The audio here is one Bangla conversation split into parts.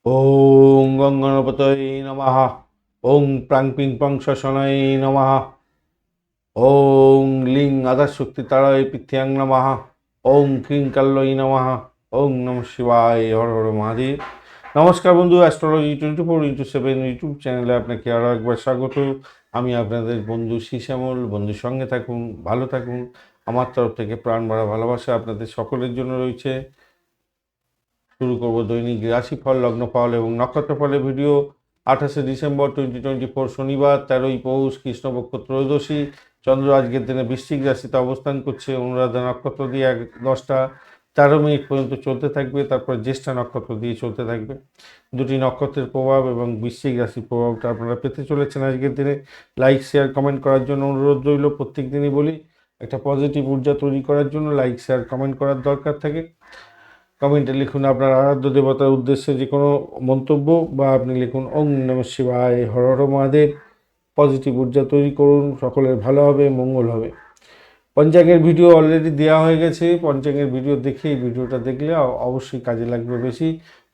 ওং গঙ্গণপতয়ে নমঃ। ওং প্রাং পিং পং শশনয়ে নমঃ। ওং লিং আধাশক্তি তারায় পৃথ্যাং নমঃ। ওং ক্রিং কাল্যই নমঃ। ওং নমঃ শিবায়। হর হর মহাদেব। নমস্কার বন্ধু, অ্যাস্ট্রোলজি 24x7 ইউটিউব চ্যানেলে আপনাকে আরও একবার স্বাগত। আমি আপনাদের বন্ধু শ্যামল। বন্ধুর সঙ্গে থাকুন, ভালো থাকুন। আমার তরফ থেকে প্রাণ ভরা ভালোবাসা আপনাদের সকলের জন্য রয়েছে। শুরু করব দৈনিক রাশিফল, লগ্নফল এবং নক্ষত্রফলের ভিডিও। 28শে ডিসেম্বর 2024 শনিবার, 13ই পৌষ, কৃষ্ণপক্ষ ত্রয়োদশী। চন্দ্র আজকের দিনে বৃশ্চিক রাশিতে অবস্থান করছে। অনুরাধা নক্ষত্র দিয়ে 10টা 13 মিনিট পর্যন্ত চলতে থাকবে, তারপর জ্যেষ্ঠা নক্ষত্র দিয়ে চলতে থাকবে। দুটি নক্ষত্রের প্রভাব এবং বৃশ্চিক রাশির প্রভাবটা আপনারা পেতে চলেছেন আজকের দিনে। লাইক, শেয়ার, কমেন্ট করার জন্য অনুরোধ রইল। প্রত্যেক দিনই বলি, একটা পজিটিভ ঊর্জা তৈরি করার জন্য লাইক, শেয়ার, কমেন্ট করার দরকার থাকে। কমেন্টে লিখুন আপনার আরাধ্য দেবতার উদ্দেশ্যে যে কোনো মন্তব্য, বা আপনি লিখুন ওং নমঃ শিবায়, হর হর মহাদেব। পজিটিভ ঊর্জা তৈরি করুন, সকলের ভালো হবে, মঙ্গল হবে। পঞ্চাঙ্গের ভিডিও অলরেডি দেওয়া হয়ে গেছে। পঞ্চাঙ্গের ভিডিও দেখে এই ভিডিওটা দেখলে অবশ্যই কাজে লাগবে বেশি।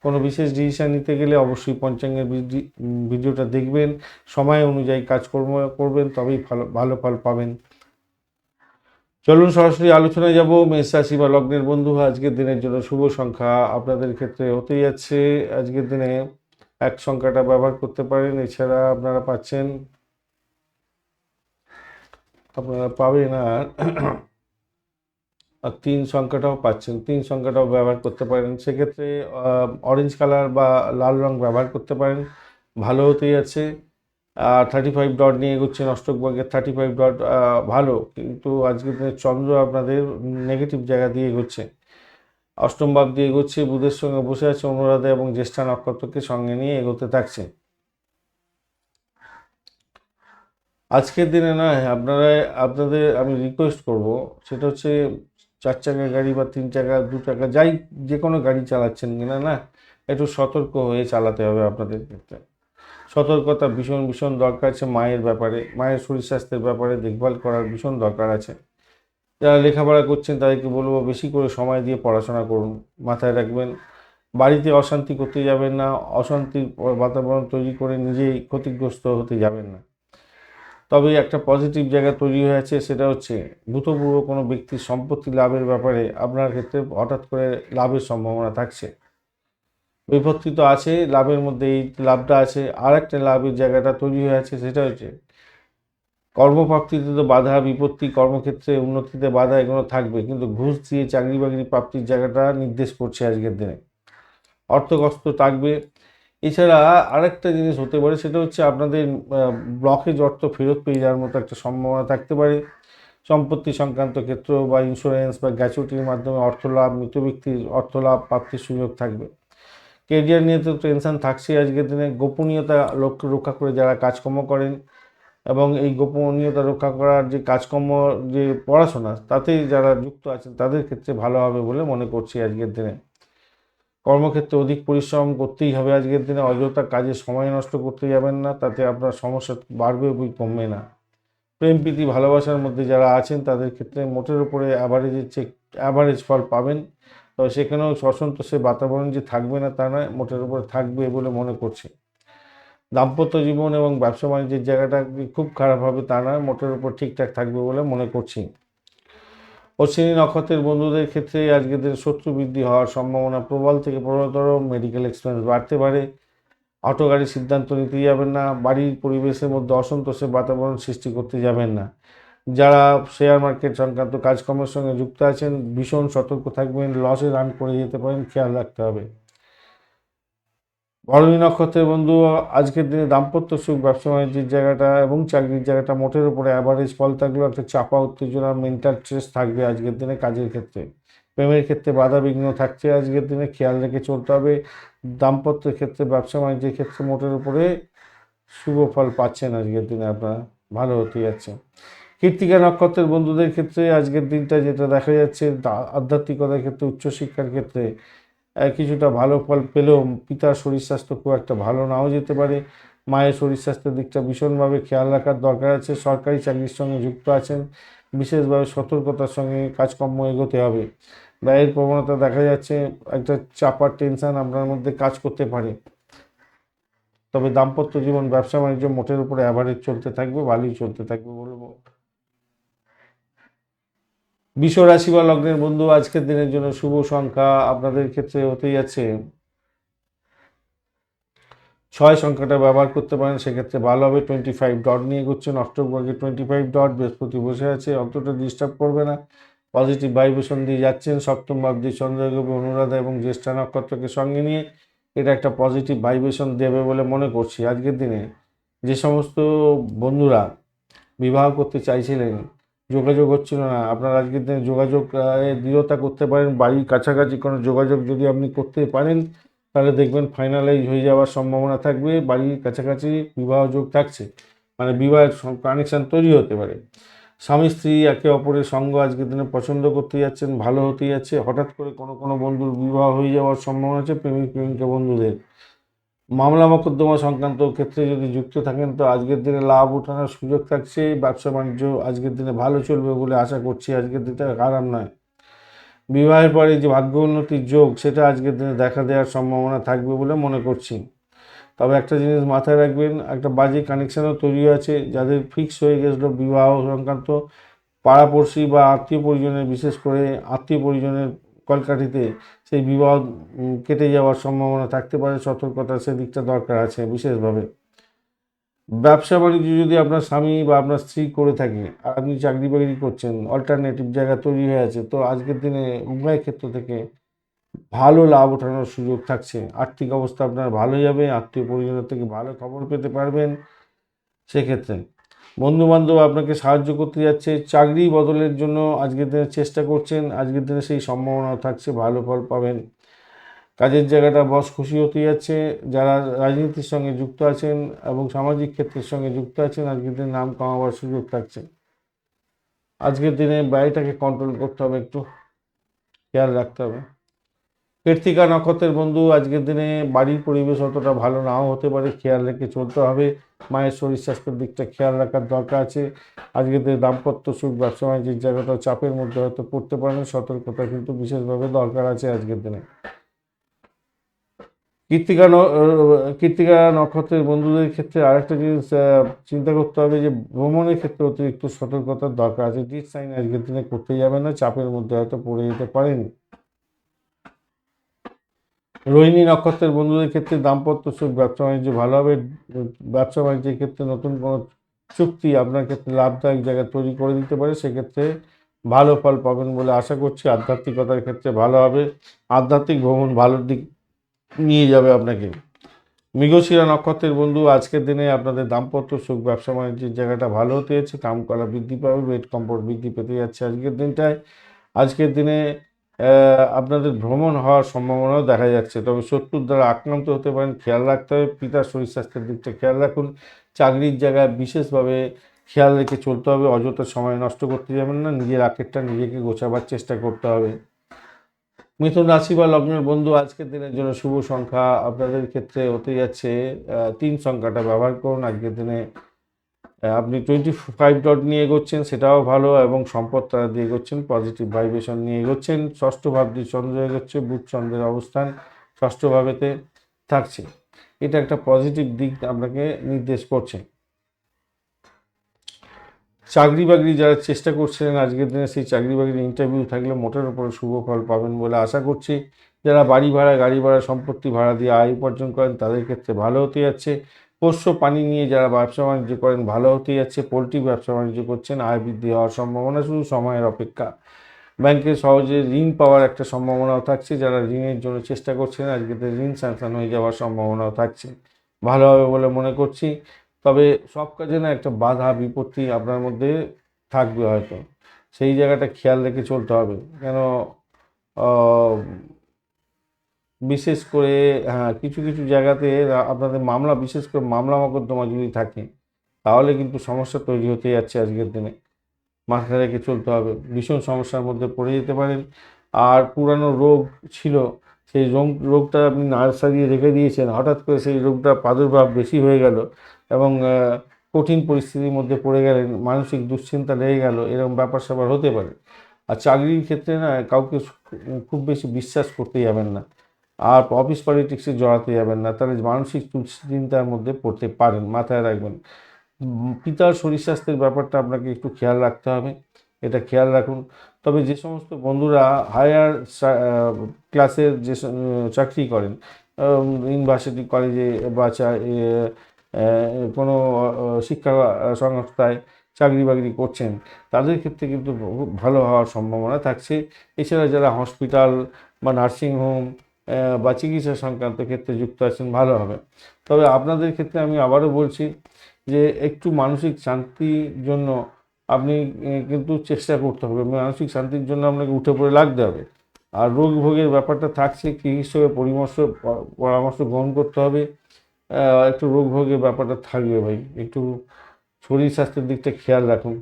কোনো বিশেষ ডিসিশন নিতে গেলে অবশ্যই পঞ্চাঙ্গের ভিডিওটা দেখবেন, সময় অনুযায়ী কাজকর্ম করবেন, তবেই ভালো ফল পাবেন। চলুন সরাসরি আলোচনায় যাব। মেষ রাশি বা লগ্নের বন্ধু, আজকের দিনের জন্য শুভ সংখ্যা আপনাদের ক্ষেত্রে হতেই যাচ্ছে। আজকের দিনে এক সংখ্যাটা ব্যবহার করতে পারেন। এছাড়া আপনারা পাবেন আর 3 সংখ্যাটাও পাচ্ছেন। 3 সংখ্যাটাও ব্যবহার করতে পারেন। সেক্ষেত্রে অরেঞ্জ কালার বা লাল রং ব্যবহার করতে পারেন, ভালো হতেই আছে। 35 ডট নিয়ে এগোচ্ছেন অষ্টক ভাগ্যের 35 ডট, ভালো। কিন্তু আজকের দিনে চন্দ্র আপনাদের নেগেটিভ জায়গা দিয়ে এগোচ্ছে, অষ্টম ভাব দিয়ে এগোচ্ছে, বুধের সঙ্গে বসে আছে। অনুরাধা এবং জ্যেষ্ঠা নক্ষত্রকে সঙ্গে নিয়ে এগোতে থাকছে। আজকের দিনে নয়, আপনাদের আমি রিকোয়েস্ট করব, সেটা হচ্ছে 4 চাকার গাড়ি বা 3 চাকা 2 চাকা যাই, যে কোনো গাড়ি চালাচ্ছেন কিনা না, একটু সতর্ক হয়ে চালাতে হবে আপনাদের ক্ষেত্রে। সতর্কতা ভীষণ ভীষণ দরকার আছে। মায়ের ব্যাপারে, মায়ের শরীর স্বাস্থ্যের ব্যাপারে দেখভাল করার ভীষণ দরকার আছে। যারা লেখাপড়া করছেন তাদেরকে বলবো, বেশি করে সময় দিয়ে পড়াশোনা করুন। মাথায় রাখবেন, বাড়িতে অশান্তি করতে যাবেন না, অশান্তির বাতাবরণ তৈরি করে নিজেই ক্ষতিগ্রস্ত হতে যাবেন না। তবে একটা পজিটিভ জায়গা তৈরি হয়েছে, সেটা হচ্ছে ভূতপূর্ব কোনো ব্যক্তির সম্পত্তি লাভের ব্যাপারে আপনার ক্ষেত্রে হঠাৎ করে লাভের সম্ভাবনা থাকছে। বিপত্তি তো আছে, লাভের মধ্যে এই লাভটা আছে। আর একটা লাভের জায়গাটা তৈরি হয়ে আছে, সেটা হচ্ছে কর্মপ্রাপ্তিতে তো বাধা বিপত্তি, কর্মক্ষেত্রে উন্নতিতে বাধা, এগুলো থাকবে, কিন্তু ঘুষ দিয়ে চাকরি বাকরি প্রাপ্তির জায়গাটা নির্দেশ করছে আজকের দিনে। অর্থকষ্ট থাকবে। এছাড়া আরেকটা জিনিস হতে পারে, সেটা হচ্ছে আপনাদের ব্লকেজ অর্থ ফেরত পেয়ে যাওয়ার মতো একটা সম্ভাবনা থাকতে পারে। সম্পত্তি সংক্রান্ত ক্ষেত্র বা ইন্স্যুরেন্স বা গ্র্যাচুইটির মাধ্যমে অর্থ লাভ, মৃত ব্যক্তির অর্থ লাভ প্রাপ্তির সুযোগ থাকবে। কেরিয়ার নিয়ে তো টেনশন থাকছে আজকের দিনে। গোপনীয়তা রক্ষা করে যারা কাজকর্ম করেন, এবং এই গোপনীয়তা রক্ষা করার যে কাজকর্ম, যে পড়াশোনা, তাতেই যারা যুক্ত আছেন তাদের ক্ষেত্রে ভালো হবে বলে মনে করছি আজকের দিনে। কর্মক্ষেত্রে অধিক পরিশ্রম করতেই হবে আজকের দিনে। অযথা কাজে সময় নষ্ট করতে যাবেন না, তাতে আপনার সমস্যা বাড়বে, বই কমবে না। প্রেম প্রীতি ভালোবাসার মধ্যে যারা আছেন তাদের ক্ষেত্রে মোটের উপরে অ্যাভারেজ ফল পাবেন। তবে সেখানেও অসন্তোষের বাতাবরণ যে থাকবে না তা নয়, মোটের উপরে থাকবে বলে মনে করছি। দাম্পত্য জীবন এবং ব্যবসা বাণিজ্যের জায়গাটা খুব খারাপ হবে তা নয়, মোটের উপর ঠিকঠাক থাকবে বলে মনে করছি। অশ্বিনী নক্ষত্রের বন্ধুদের ক্ষেত্রে আজকের দিনে শত্রু বৃদ্ধি হওয়ার সম্ভাবনা প্রবল থেকে প্রবলতর। মেডিকেল এক্সপেন্স বাড়তে পারে। অটো গাড়ির সিদ্ধান্ত নিতে যাবেন না। বাড়ির পরিবেশের মধ্যে অসন্তোষের বাতাবরণ সৃষ্টি করতে যাবেন না। যারা শেয়ার মার্কেট সংক্রান্ত কাজকর্মের সঙ্গে যুক্ত আছেন, ভীষণ সতর্ক থাকবেন, লসে রান করে যেতে পারেন, খেয়াল রাখতে হবে। ভরণী নক্ষত্রের বন্ধু, আজকের দিনে দাম্পত্য সুখ, ব্যবসা বাণিজ্যের জায়গাটা এবং চাকরির জায়গাটা মোটের উপরে অ্যাভারেজ ফল থাকলেও একটা চাপা উত্তেজনা, মেন্টাল স্ট্রেস থাকবে আজকের দিনে কাজের ক্ষেত্রে। প্রেমের ক্ষেত্রে বাধা বিঘ্ন থাকছে আজকের দিনে, খেয়াল রেখে চলতে হবে। দাম্পত্যের ক্ষেত্রে, ব্যবসা বাণিজ্যের ক্ষেত্রে মোটের উপরে শুভ ফল পাচ্ছেন আজকের দিনে, আপনারা ভালো হতে যাচ্ছে। কৃত্তিকা নক্ষত্রের বন্ধুদের ক্ষেত্রে আজকের দিনটা যেটা দেখা যাচ্ছে, আধ্যাত্মিকতার ক্ষেত্রে, উচ্চশিক্ষার ক্ষেত্রে কিছুটা ভালো ফল পেলেও পিতার শরীর স্বাস্থ্য খুব একটা ভালো নাও যেতে পারে। মায়ের শরীর স্বাস্থ্যের দিকটা ভীষণভাবে খেয়াল রাখার দরকার আছে। সরকারি চাকরির সঙ্গে যুক্ত আছেন, বিশেষভাবে সতর্কতার সঙ্গে কাজকর্ম এগোতে হবে। ব্যয়ের প্রবণতা দেখা যাচ্ছে, একটা চাপার টেনশন আপনার মধ্যে কাজ করতে পারে। তবে দাম্পত্য জীবন, ব্যবসা বাণিজ্য মোটের উপরে অ্যাভারেজ চলতে থাকবে, ভালোই চলতে থাকবে বলবো। বৃষ রাশি বা লগ্নের বন্ধু, আজকের দিনের জন্য শুভ সংখ্যা আপনাদের ক্ষেত্রে হতে যাচ্ছে 6 সংখ্যাটা ব্যবহার করতে পারেন, সেক্ষেত্রে ভালো হবে। 25 ডট নিয়ে ঘুরছেন, অষ্টমভাগে 25 ডট, বৃহস্পতি বসে আছে, অতটা ডিস্টার্ব করবে না, পজিটিভ ভাইব্রেশন দিয়ে যাচ্ছেন। সপ্তম ভাব দিয়ে চন্দ্রগ্রহ, অনুরাধা এবং জ্যেষ্ঠা নক্ষত্রকে সঙ্গে নিয়ে এটা একটা পজিটিভ ভাইব্রেশন দেবে বলে মনে করছি। আজকের দিনে যে সমস্ত বন্ধুরা বিবাহ করতে চাইছিলেন, যোগাযোগ হচ্ছিল না, আপনার আজকের দিনে যোগাযোগ দৃঢ়তা করতে পারেন। বাড়ির কাছাকাছি কোনো যোগাযোগ যদি আপনি করতে পারেন, তাহলে দেখবেন ফাইনালাইজ হয়ে যাওয়ার সম্ভাবনা থাকবে। বাড়ির কাছাকাছি বিবাহ যোগ থাকছে, মানে বিবাহের কানেকশান তৈরি হতে পারে। স্বামী স্ত্রী একে অপরের সঙ্গ আজকের দিনে পছন্দ করতে যাচ্ছেন, ভালো হতে যাচ্ছে। হঠাৎ করে কোনো কোনো বন্ধুর বিবাহ হয়ে যাওয়ার সম্ভাবনা আছে, প্রেমিক প্রেমিকা বন্ধুদের। মামলা মোকদ্দমা সংক্রান্ত ক্ষেত্রে যদি যুক্ত থাকেন, তো আজকের দিনে লাভ ওঠানোর সুযোগ থাকছে। ব্যবসা বাণিজ্য আজকের দিনে ভালো চলবে বলে আশা করছি, আজকের দিনটা খারাপ নয়। বিবাহের পরে যে ভাগ্য উন্নতির যোগ, সেটা আজকের দিনে দেখা দেওয়ার সম্ভাবনা থাকবে বলে মনে করছি। তবে একটা জিনিস মাথায় রাখবেন, একটা বাজে কানেকশানও তৈরি আছে। যাদের ফিক্স হয়ে গেছিলো বিবাহ সংক্রান্ত, পাড়াপড়শি বা আত্মীয় পরিজনের, বিশেষ করে আত্মীয় পরিজনের কলকাঠিতে সেই বিবাহ কেটে যাওয়ার সম্ভাবনা থাকতে পারে। সতর্কতা সেদিকটা দরকার আছে বিশেষভাবে। ব্যবসা বাণিজ্য যদি আপনার স্বামী বা আপনার স্ত্রী করে থাকে, আর আপনি চাকরি বাকরি করছেন, অল্টারনেটিভ জায়গা তৈরি হয়ে আছে, তো আজকের দিনে উভয় ক্ষেত্র থেকে ভালো লাভ ওঠানোর সুযোগ থাকছে। আর্থিক অবস্থা আপনার ভালো যাবে, আত্মীয় পরিজনের থেকে ভালো খবর পেতে পারবেন। সেক্ষেত্রে বন্ধুবান্ধব আপনাকে সাহায্য করতে যাচ্ছে। চাকরি বদলের জন্য আজকের দিনে চেষ্টা করছেন, আজকের দিনে সেই সম্ভাবনাও থাকছে, ভালো ফল পাবেন। কাজের জায়গাটা বস খুশি হতে যাচ্ছে। যারা রাজনীতির সঙ্গে যুক্ত আছেন এবং সামাজিক ক্ষেত্রের সঙ্গে যুক্ত আছেন, আজকের দিনে নাম কামাবার সুযোগ থাকছে। আজকের দিনে ব্যয়টাকে কন্ট্রোল করতে হবে, একটু খেয়াল রাখতে হবে। কৃত্তিকা নক্ষত্রের বন্ধু, আজকের দিনে বাড়ির পরিবেশ অতটা ভালো নাও হতে পারে, খেয়াল রেখে চলতে হবে। মায়ের শরীর স্বাস্থ্যের দিকটা খেয়াল রাখার দরকার আছে। আজকের দিনে দাম্পত্য সুখ, ব্যবসা বাণিজ্যের জায়গাটাও চাপের মধ্যে হয়তো পড়তে পারেন, সতর্কতা কিন্তু বিশেষভাবে দরকার আছে আজকের দিনে। কৃত্তিকা নক্ষত্রের বন্ধুদের ক্ষেত্রে আরেকটা জিনিস চিন্তা করতে হবে, যে ভ্রমণের ক্ষেত্রে অতিরিক্ত সতর্কতার দরকার আছে। ডিট সাইন আজকের দিনে করতে যাবে না, চাপের মধ্যে হয়তো পড়ে যেতে পারেন। রোহিণী নক্ষত্রের বন্ধুদের ক্ষেত্রে দাম্পত্য সুখ, ব্যবসা বাণিজ্য ভালো হবে। ব্যবসা বাণিজ্যের ক্ষেত্রে নতুন কোনো চুক্তি আপনার ক্ষেত্রে লাভদায়ক জায়গা তৈরি করে দিতে পারে, সেক্ষেত্রে ভালো ফল পাবেন বলে আশা করছি। আধ্যাত্মিকতার ক্ষেত্রে ভালো হবে, আধ্যাত্মিক ভ্রমণ ভালোর দিক নিয়ে যাবে আপনাকে। মৃগশিরা নক্ষত্রের বন্ধু, আজকের দিনে আপনাদের দাম্পত্য সুখ, ব্যবসা বাণিজ্যের জায়গাটা ভালো হতে যাচ্ছে, কাম করা বৃদ্ধি পাবে, ওয়েট কমফোর্ট বৃদ্ধি পেতে যাচ্ছে আজকের দিনটায়। আজকের দিনে আপনাদের ভ্রমণ হওয়ার সম্ভাবনাও দেখা যাচ্ছে, তবে শত্রুর দ্বারা আক্রান্ত হতে পারেন, খেয়াল রাখতে হবে। পিতার শরীর স্বাস্থ্যের দিকটা খেয়াল রাখুন। চাকরির জায়গায় বিশেষভাবে খেয়াল রেখে চলতে হবে, অযথা সময় নষ্ট করতে যাবেন না, নিজের আখেরটা নিজেকে গোছাবার চেষ্টা করতে হবে। মিথুন রাশি বা লগ্নের বন্ধু, আজকের দিনের জন্য শুভ সংখ্যা আপনাদের ক্ষেত্রে হতে যাচ্ছে 3 সংখ্যাটা ব্যবহার করুন। আজকের দিনে আপনি 25 ডট নিয়ে এগোচ্ছেন, সেটাও ভালো, এবং সম্পদ তারা দিয়ে এগোচ্ছেন, পজিটিভ ভাইব্রেশন নিয়ে এগোচ্ছেন। ষষ্ঠ ভাব দিয়ে চন্দ্র এগোচ্ছে, বুধ চন্দ্রের অবস্থান ষষ্ঠ ভাবেতে থাকছে, এটা একটা পজিটিভ দিক আপনাকে নির্দেশ করছে। চাকরি বাকরি যারা চেষ্টা করছিলেন, আজকের দিনে সেই চাকরি বাকরির ইন্টারভিউ থাকলে মোটের উপরে শুভ ফল পাবেন বলে আশা করছি। যারা বাড়ি ভাড়া, গাড়ি ভাড়া, সম্পত্তি ভাড়া দিয়ে আয় উপার্জন করেন, তাদের ক্ষেত্রে ভালো হতে যাচ্ছে। পোষ্য প্রাণী নিয়ে যারা ব্যবসা বাণিজ্য করেন, ভালো হতে যাচ্ছে। পোলট্রি ব্যবসা বাণিজ্য করছেন, আয় বৃদ্ধি হওয়ার সম্ভাবনা, শুধু সময়ের অপেক্ষা। ব্যাংকে সহজে ঋণ পাওয়ার একটা সম্ভাবনাও থাকছে। যারা ঋণের জন্য চেষ্টা করছেন, আজকের দিনে ঋণ স্যাংশন হয়ে যাওয়ার সম্ভাবনাও থাকছে, ভালো হবে বলে মনে করছি। তবে সব কাজে না একটা বাধা বিপত্তি আপনার মধ্যে থাকবে হয়তো, সেই জায়গাটা খেয়াল রেখে চলতে হবে। কেন বিশেষ করে হ্যাঁ, কিছু কিছু জায়গাতে আপনাদের মামলা, বিশেষ করে মামলা মোকদ্দমা যদি থাকে, তাহলে কিন্তু সমস্যা তৈরি হতে যাচ্ছে আজকের দিনে, মাথায় রেখে চলতে হবে। ভীষণ সমস্যার মধ্যে পড়ে যেতে পারেন। আর পুরানো রোগ ছিল, সেই রোগটা আপনি না সারিয়ে রেখে দিয়েছেন, হঠাৎ করে সেই রোগটা প্রাদুর্ভাব বেশি হয়ে গেল এবং কঠিন পরিস্থিতির মধ্যে পড়ে গেলেন, মানসিক দুশ্চিন্তা লেগে গেল, এরকম ব্যাপার স্যাপার হতে পারে। আর চাকরির ক্ষেত্রে না কাউকে খুব বেশি বিশ্বাস করতে যাবেন না। আর অফিস পলিটিক্সে জড়াতে যাবেন না, তাহলে মানসিক দুশ্চিন্তার মধ্যে পড়তে পারেন, মাথায় রাখবেন। পিতার শরীর স্বাস্থ্যের ব্যাপারটা আপনাকে একটু খেয়াল রাখতে হবে, এটা খেয়াল রাখুন। তবে যে সমস্ত বন্ধুরা হায়ার ক্লাসের যে চাকরি করেন, ইউনিভার্সিটি কলেজে বা কোনো শিক্ষা সংস্থায় চাকরি বাকরি করছেন, তাদের ক্ষেত্রে কিন্তু খুব ভালো হওয়ার সম্ভাবনা থাকছে। এছাড়া যারা হসপিটাল বা নার্সিংহোম বা চিকিৎসা সংক্রান্ত ক্ষেত্রে যুক্ত আছেন, ভালো হবে। তবে আপনাদের ক্ষেত্রে আমি আবারও বলছি যে একটু মানসিক শান্তির জন্য আপনি কিন্তু চেষ্টা করতে হবে, মানসিক শান্তির জন্য আপনাকে উঠে পড়ে লাগতে হবে। আর রোগ ভোগের ব্যাপারটা থাকছে, চিকিৎসকের পরামর্শ গ্রহণ করতে হবে। একটু রোগ ভোগের ব্যাপারটা থাকবে ভাই, একটু শরীর স্বাস্থ্যের দিকটা খেয়াল রাখুন।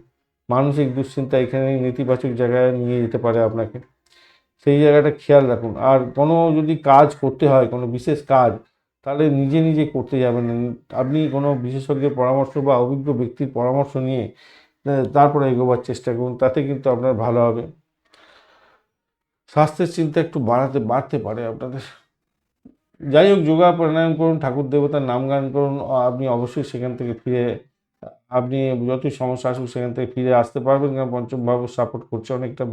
মানসিক দুশ্চিন্তা এখানে নেতিবাচক জায়গায় নিয়ে যেতে পারে আপনাকে, সেই জায়গাটা খেয়াল রাখুন। আর কোনো যদি কাজ করতে হয়, কোনো বিশেষ কাজ, তাহলে নিজে নিজে করতে যাবেন না, আপনি কোনো বিশেষজ্ঞের পরামর্শ বা অভিজ্ঞ ব্যক্তির পরামর্শ নিয়ে তারপরে এগোবার চেষ্টা করুন, তাতে কিন্তু আপনার ভালো হবে। স্বাস্থ্যের চিন্তা একটু বাড়তে পারে আপনাদের। যাই হোক, যোগা প্রাণায়াম করুন, ঠাকুর দেবতার নাম গান করুন, আপনি অবশ্যই সেখান থেকে ফিরে, আপনি যতই সমস্যা আসুক সেখান থেকে ফিরে আসতে পারবেন, কারণ পঞ্চম ভাব সাপোর্ট করছে, অনেকটা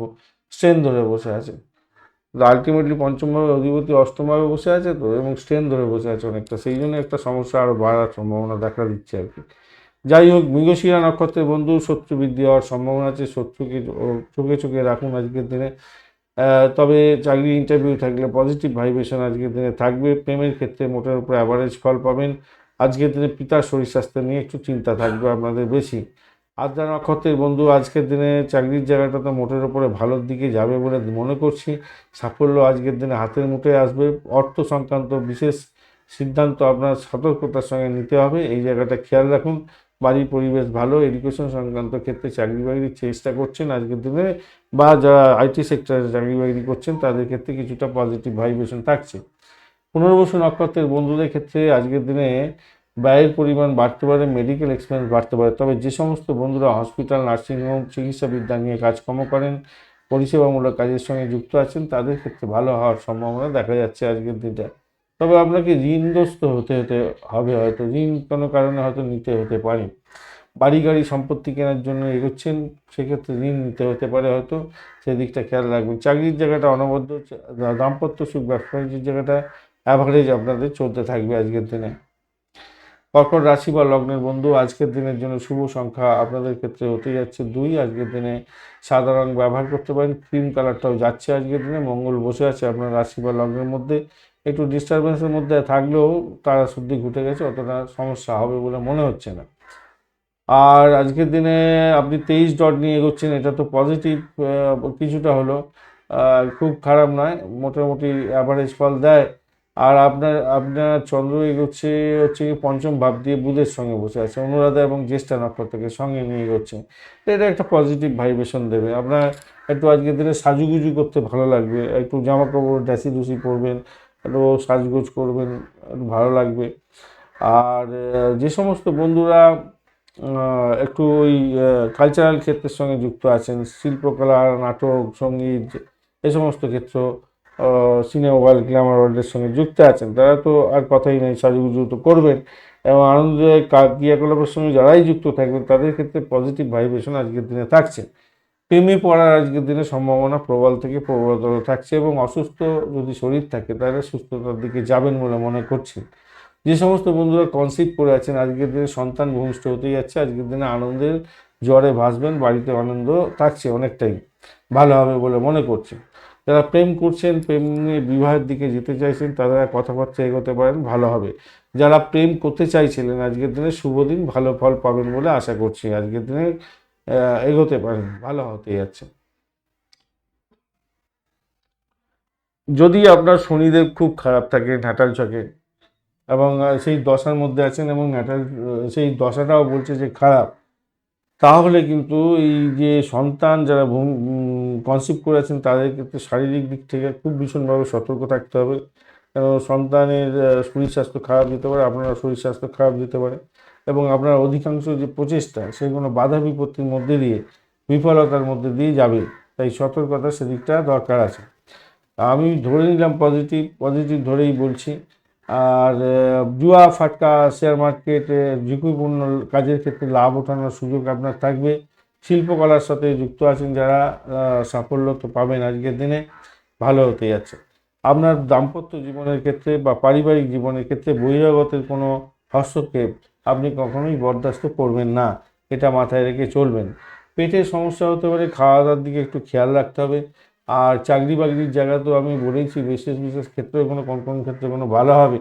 স্ট্রেন ধরে বসে আছে। আলটিমেটলি পঞ্চম ভাবে অধিপতি অষ্টম ভাবে বসে আছে তো, এবং স্ট্রেন ধরে বসে আছে অনেকটা, সেই জন্য একটা সমস্যা আরও বাড়ার সম্ভাবনা দেখা দিচ্ছে আর কি। যাই হোক, মৃগশিরা নক্ষত্রের বন্ধু, শত্রু বৃদ্ধি হওয়ার সম্ভাবনা আছে, শত্রুকে চোখে চোখে রাখুন আজকের দিনে। তবে চাকরি ইন্টারভিউ থাকলে পজিটিভ ভাইব্রেশন আজকের দিনে থাকবে। প্রেমের ক্ষেত্রে মোটের উপর অ্যাভারেজ ফল পাবেন। আজকের দিনে পিতার শরীর স্বাস্থ্য নিয়ে একটু চিন্তা থাকবে আপনাদের বেশি। আদ্রা নক্ষত্রের বন্ধু, আজকের দিনে চাকরির জায়গাটা তো মোটের উপরে ভালোর দিকে যাবে বলে মনে করছি। সাফল্য আজকের দিনে হাতের মুঠোয় আসবে। অর্থ সংক্রান্ত বিশেষ সিদ্ধান্ত আপনার সতর্কতার সঙ্গে নিতে হবে, এই জায়গাটা খেয়াল রাখুন। বাড়ির পরিবেশ ভালো। এডুকেশন সংক্রান্ত ক্ষেত্রে চাকরি বাকরির চেষ্টা করছেন আজকের দিনে, বা যারা আইটি সেক্টরে চাকরি বাকরি করছেন তাদের ক্ষেত্রে কিছুটা পজিটিভ ভাইব্রেশন থাকছে। পুনর্বসু নক্ষত্রের বন্ধুদের ক্ষেত্রে আজকের দিনে ব্যয়ের পরিমাণ বাড়তে পারে, মেডিকেল এক্সপেন্স বাড়তে পারে। তবে যে সমস্ত বন্ধুরা হসপিটাল, নার্সিংহোম, চিকিৎসাবিদ্যা নিয়ে কাজকর্ম করেন, পরিষেবামূলক কাজের সঙ্গে যুক্ত আছেন, তাদের ক্ষেত্রে ভালো হওয়ার সম্ভাবনা দেখা যাচ্ছে আজকের দিনটা। তবে আপনাকে ঋণগ্রস্ত হতে হবে, হয়তো ঋণ কোনো কারণে হয়তো নিতে হতে পারে। বাড়ি গাড়ি সম্পত্তি কেনার জন্য এগোচ্ছেন, সেক্ষেত্রে ঋণ নিতে হতে পারে হয়তো, সেদিকটা খেয়াল রাখবেন। চাকরির জায়গাটা অনবদ্য, দাম্পত্য সুখ, ব্যবসা বাণিজ্যের জায়গাটা অ্যাভারেজ আপনাদের চলতে থাকবে আজকের দিনে। কর্কট রাশি বা লগ্নের বন্ধু, আজকের দিনের জন্য শুভ সংখ্যা আপনাদের ক্ষেত্রে হতে যাচ্ছে 2। আজকের দিনে সাদা রং ব্যবহার করতে পারেন, ক্রিম কালারটাও যাচ্ছে আজকের দিনে। মঙ্গল বসে আছে আপনার রাশি বা লগ্নের মধ্যে, একটু ডিস্টারবেন্সের মধ্যে থাকলেও তারা শুদ্ধি ঘটে গেছে, অতটা সমস্যা হবে বলে মনে হচ্ছে না। আর আজকের দিনে আপনি 23 ডট নিয়ে এগোচ্ছেন, এটা তো পজিটিভ কিছুটা হলো, খুব খারাপ নয়, মোটামুটি অ্যাভারেজ ফল দেয়। আর আপনার আপনার চন্দ্র এগোচ্ছে হচ্ছে কি পঞ্চম ভাব দিয়ে বুধের সঙ্গে বসে আছে, অনুরাধা এবং জ্যেষ্ঠা নক্ষত্রকে সঙ্গে নিয়ে এগোচ্ছে, তো এটা একটা পজিটিভ ভাইব্রেশন দেবে। আপনার একটু আজকের দিনে সাজুগুজু করতে ভালো লাগবে, একটু জামা কাপড় ড্যাসি ডুসি পরবেন, একটু সাজগোজ করবেন, একটু ভালো লাগবে। আর যে সমস্ত বন্ধুরা একটু ওই কালচারাল ক্ষেত্রের সঙ্গে যুক্ত আছেন, শিল্পকলা, নাটক, সঙ্গীত, এ সমস্ত ক্ষেত্র, সিনেমা ওয়ার্ল্ড, গ্ল্যামার ওয়ার্ল্ডের সঙ্গে যুক্ত আছেন, তারা তো আর কথাই নেই, সাজুগুজু তো করবেন। এবং আনন্দদায়ক ক্রিয়াকলাপের সঙ্গে যারাই যুক্ত থাকবেন তাদের ক্ষেত্রে পজিটিভ ভাইব্রেশন আজকের দিনে থাকছে। প্রেমে পড়ার আজকের দিনে সম্ভাবনা প্রবল থেকে প্রবলতর থাকছে, এবং অসুস্থ যদি শরীর থাকে তাহলে সুস্থতার দিকে যাবেন বলে মনে করছি। যে সমস্ত বন্ধুরা কনসিভ করে আছেন, আজকের দিনে সন্তান ভূমিষ্ঠ হতে যাচ্ছে, আজকের দিনে আনন্দের জ্বরে ভাসবেন, বাড়িতে আনন্দ থাকছে, অনেকটাই ভালো হবে বলে মনে করছে। যারা প্রেম করছেন, প্রেম নিয়ে বিবাহের দিকে যেতে চাইছেন, তারা কথাবার্তা এগোতে পারেন, ভালো হবে। যারা প্রেম করতে চাইছিলেন, আজকের দিনে শুভ দিন, ভালো ফল পাবেন বলে আশা করছি। আজকের দিনে এগোতে পারেন, ভালো হতে যাচ্ছে। যদি আপনার শনিদেব খুব খারাপ থাকে ন্যাটাল ছকে, এবং সেই দশার মধ্যে আছেন, এবং ন্যাটাল সেই দশাটাও বলছে যে খারাপ, তাহলে কিন্তু এই যে সন্তান যারা কনসিভ করে আছেন তাদের ক্ষেত্রে শারীরিক দিক থেকে খুব ভীষণভাবে সতর্ক থাকতে হবে। কারণ সন্তানের শরীর স্বাস্থ্য খারাপ যেতে পারে, আপনার শরীর স্বাস্থ্য খারাপ যেতে পারে, এবং আপনার অধিকাংশ যে প্রচেষ্টা সেগুলো বাধা বিপত্তির মধ্যে দিয়ে, বিফলতার মধ্যে দিয়ে যাবে, তাই সতর্কতা সেদিকটা দরকার আছে। আমি ধরে নিলাম পজিটিভ পজিটিভ ধরেই বলছি। আর জুয়া ফাটকা শেয়ার মার্কেট ঝুঁকিপূর্ণ কাজের ক্ষেত্রে লাভ ওঠানোর সুযোগ আপনার থাকবে। শিল্পকলার সাথে যুক্ত আছেন যারা, সাফল্য তো পাবেন আজকের দিনে, ভালো হতে যাচ্ছে। আপনার দাম্পত্য জীবনের ক্ষেত্রে বা পারিবারিক জীবনের ক্ষেত্রে বহিরাগতের কোনো হস্তক্ষেপ আপনি কখনোই বরদাস্ত করবেন না, এটা মাথায় রেখে চলবেন। পেটের সমস্যা হতে পারে, খাওয়া দাওয়ার দিকে একটু খেয়াল রাখতে হবে। আর চাকরি বাকরির জায়গা তো আমি বলেইছি, বিশেষ বিশেষ ক্ষেত্রে কোনো কোন কোন ক্ষেত্রে কোনো ভালো হবে।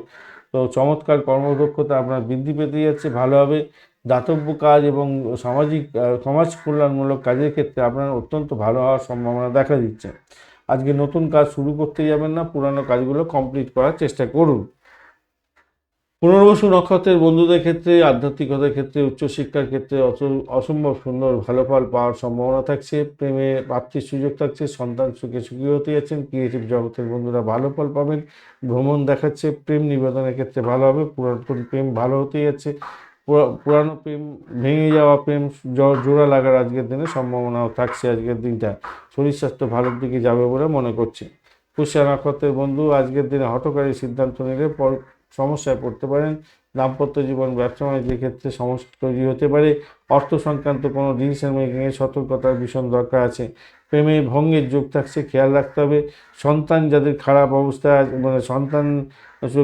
তো চমৎকার কর্মদক্ষতা আপনার বৃদ্ধি পেতে যাচ্ছে, ভালো হবে। দাতব্য কাজ এবং সামাজিক সমাজ কল্যাণমূলক কাজের ক্ষেত্রে আপনার অত্যন্ত ভালো হওয়ার সম্ভাবনা দেখা দিচ্ছে। আজকে নতুন কাজ শুরু করতে যাবেন না, পুরানো কাজগুলো কমপ্লিট করার চেষ্টা করুন। পুনর্বসু নক্ষত্রের বন্ধুদের ক্ষেত্রে, আধ্যাত্মিকতার ক্ষেত্রে, উচ্চশিক্ষার ক্ষেত্রে অসম্ভব সুন্দর ভালো ফল পাওয়ার সম্ভাবনা থাকছে। প্রেমে প্রাপ্তির সুযোগ থাকছে, সন্তান সুখে সুখী হতে যাচ্ছেন। ক্রিয়েটিভ জগতের বন্ধুরা ভালো ফল পাবেন। ভ্রমণ দেখাচ্ছে, প্রেম নিবেদনের ক্ষেত্রে ভালো হবে। পুরাতন প্রেম ভালো হতে যাচ্ছে। পুরানো প্রেম ভেঙে যাওয়া প্রেম জোড়া লাগার আজকের দিনে সম্ভাবনাও থাকছে। আজকের দিনটা শরীর স্বাস্থ্য ভালোর দিকে যাবে বলে মনে করছে। পুষ্যা নক্ষত্রের বন্ধু আজকের দিনে হঠকারী সিদ্ধান্ত নিলে সমস্যায় পড়তে পারেন। দাম্পত্য জীবন, ব্যবসা বাণিজ্যের ক্ষেত্রে সমস্যা তৈরি হতে পারে। অর্থ সংক্রান্ত কোনো ডিসিশন মেকিংয়ে সতর্কতার ভীষণ দরকার আছে। প্রেমে ভঙ্গের যোগ থাকছে, খেয়াল রাখতে হবে। সন্তান যাদের খারাপ অবস্থায় মানে সন্তান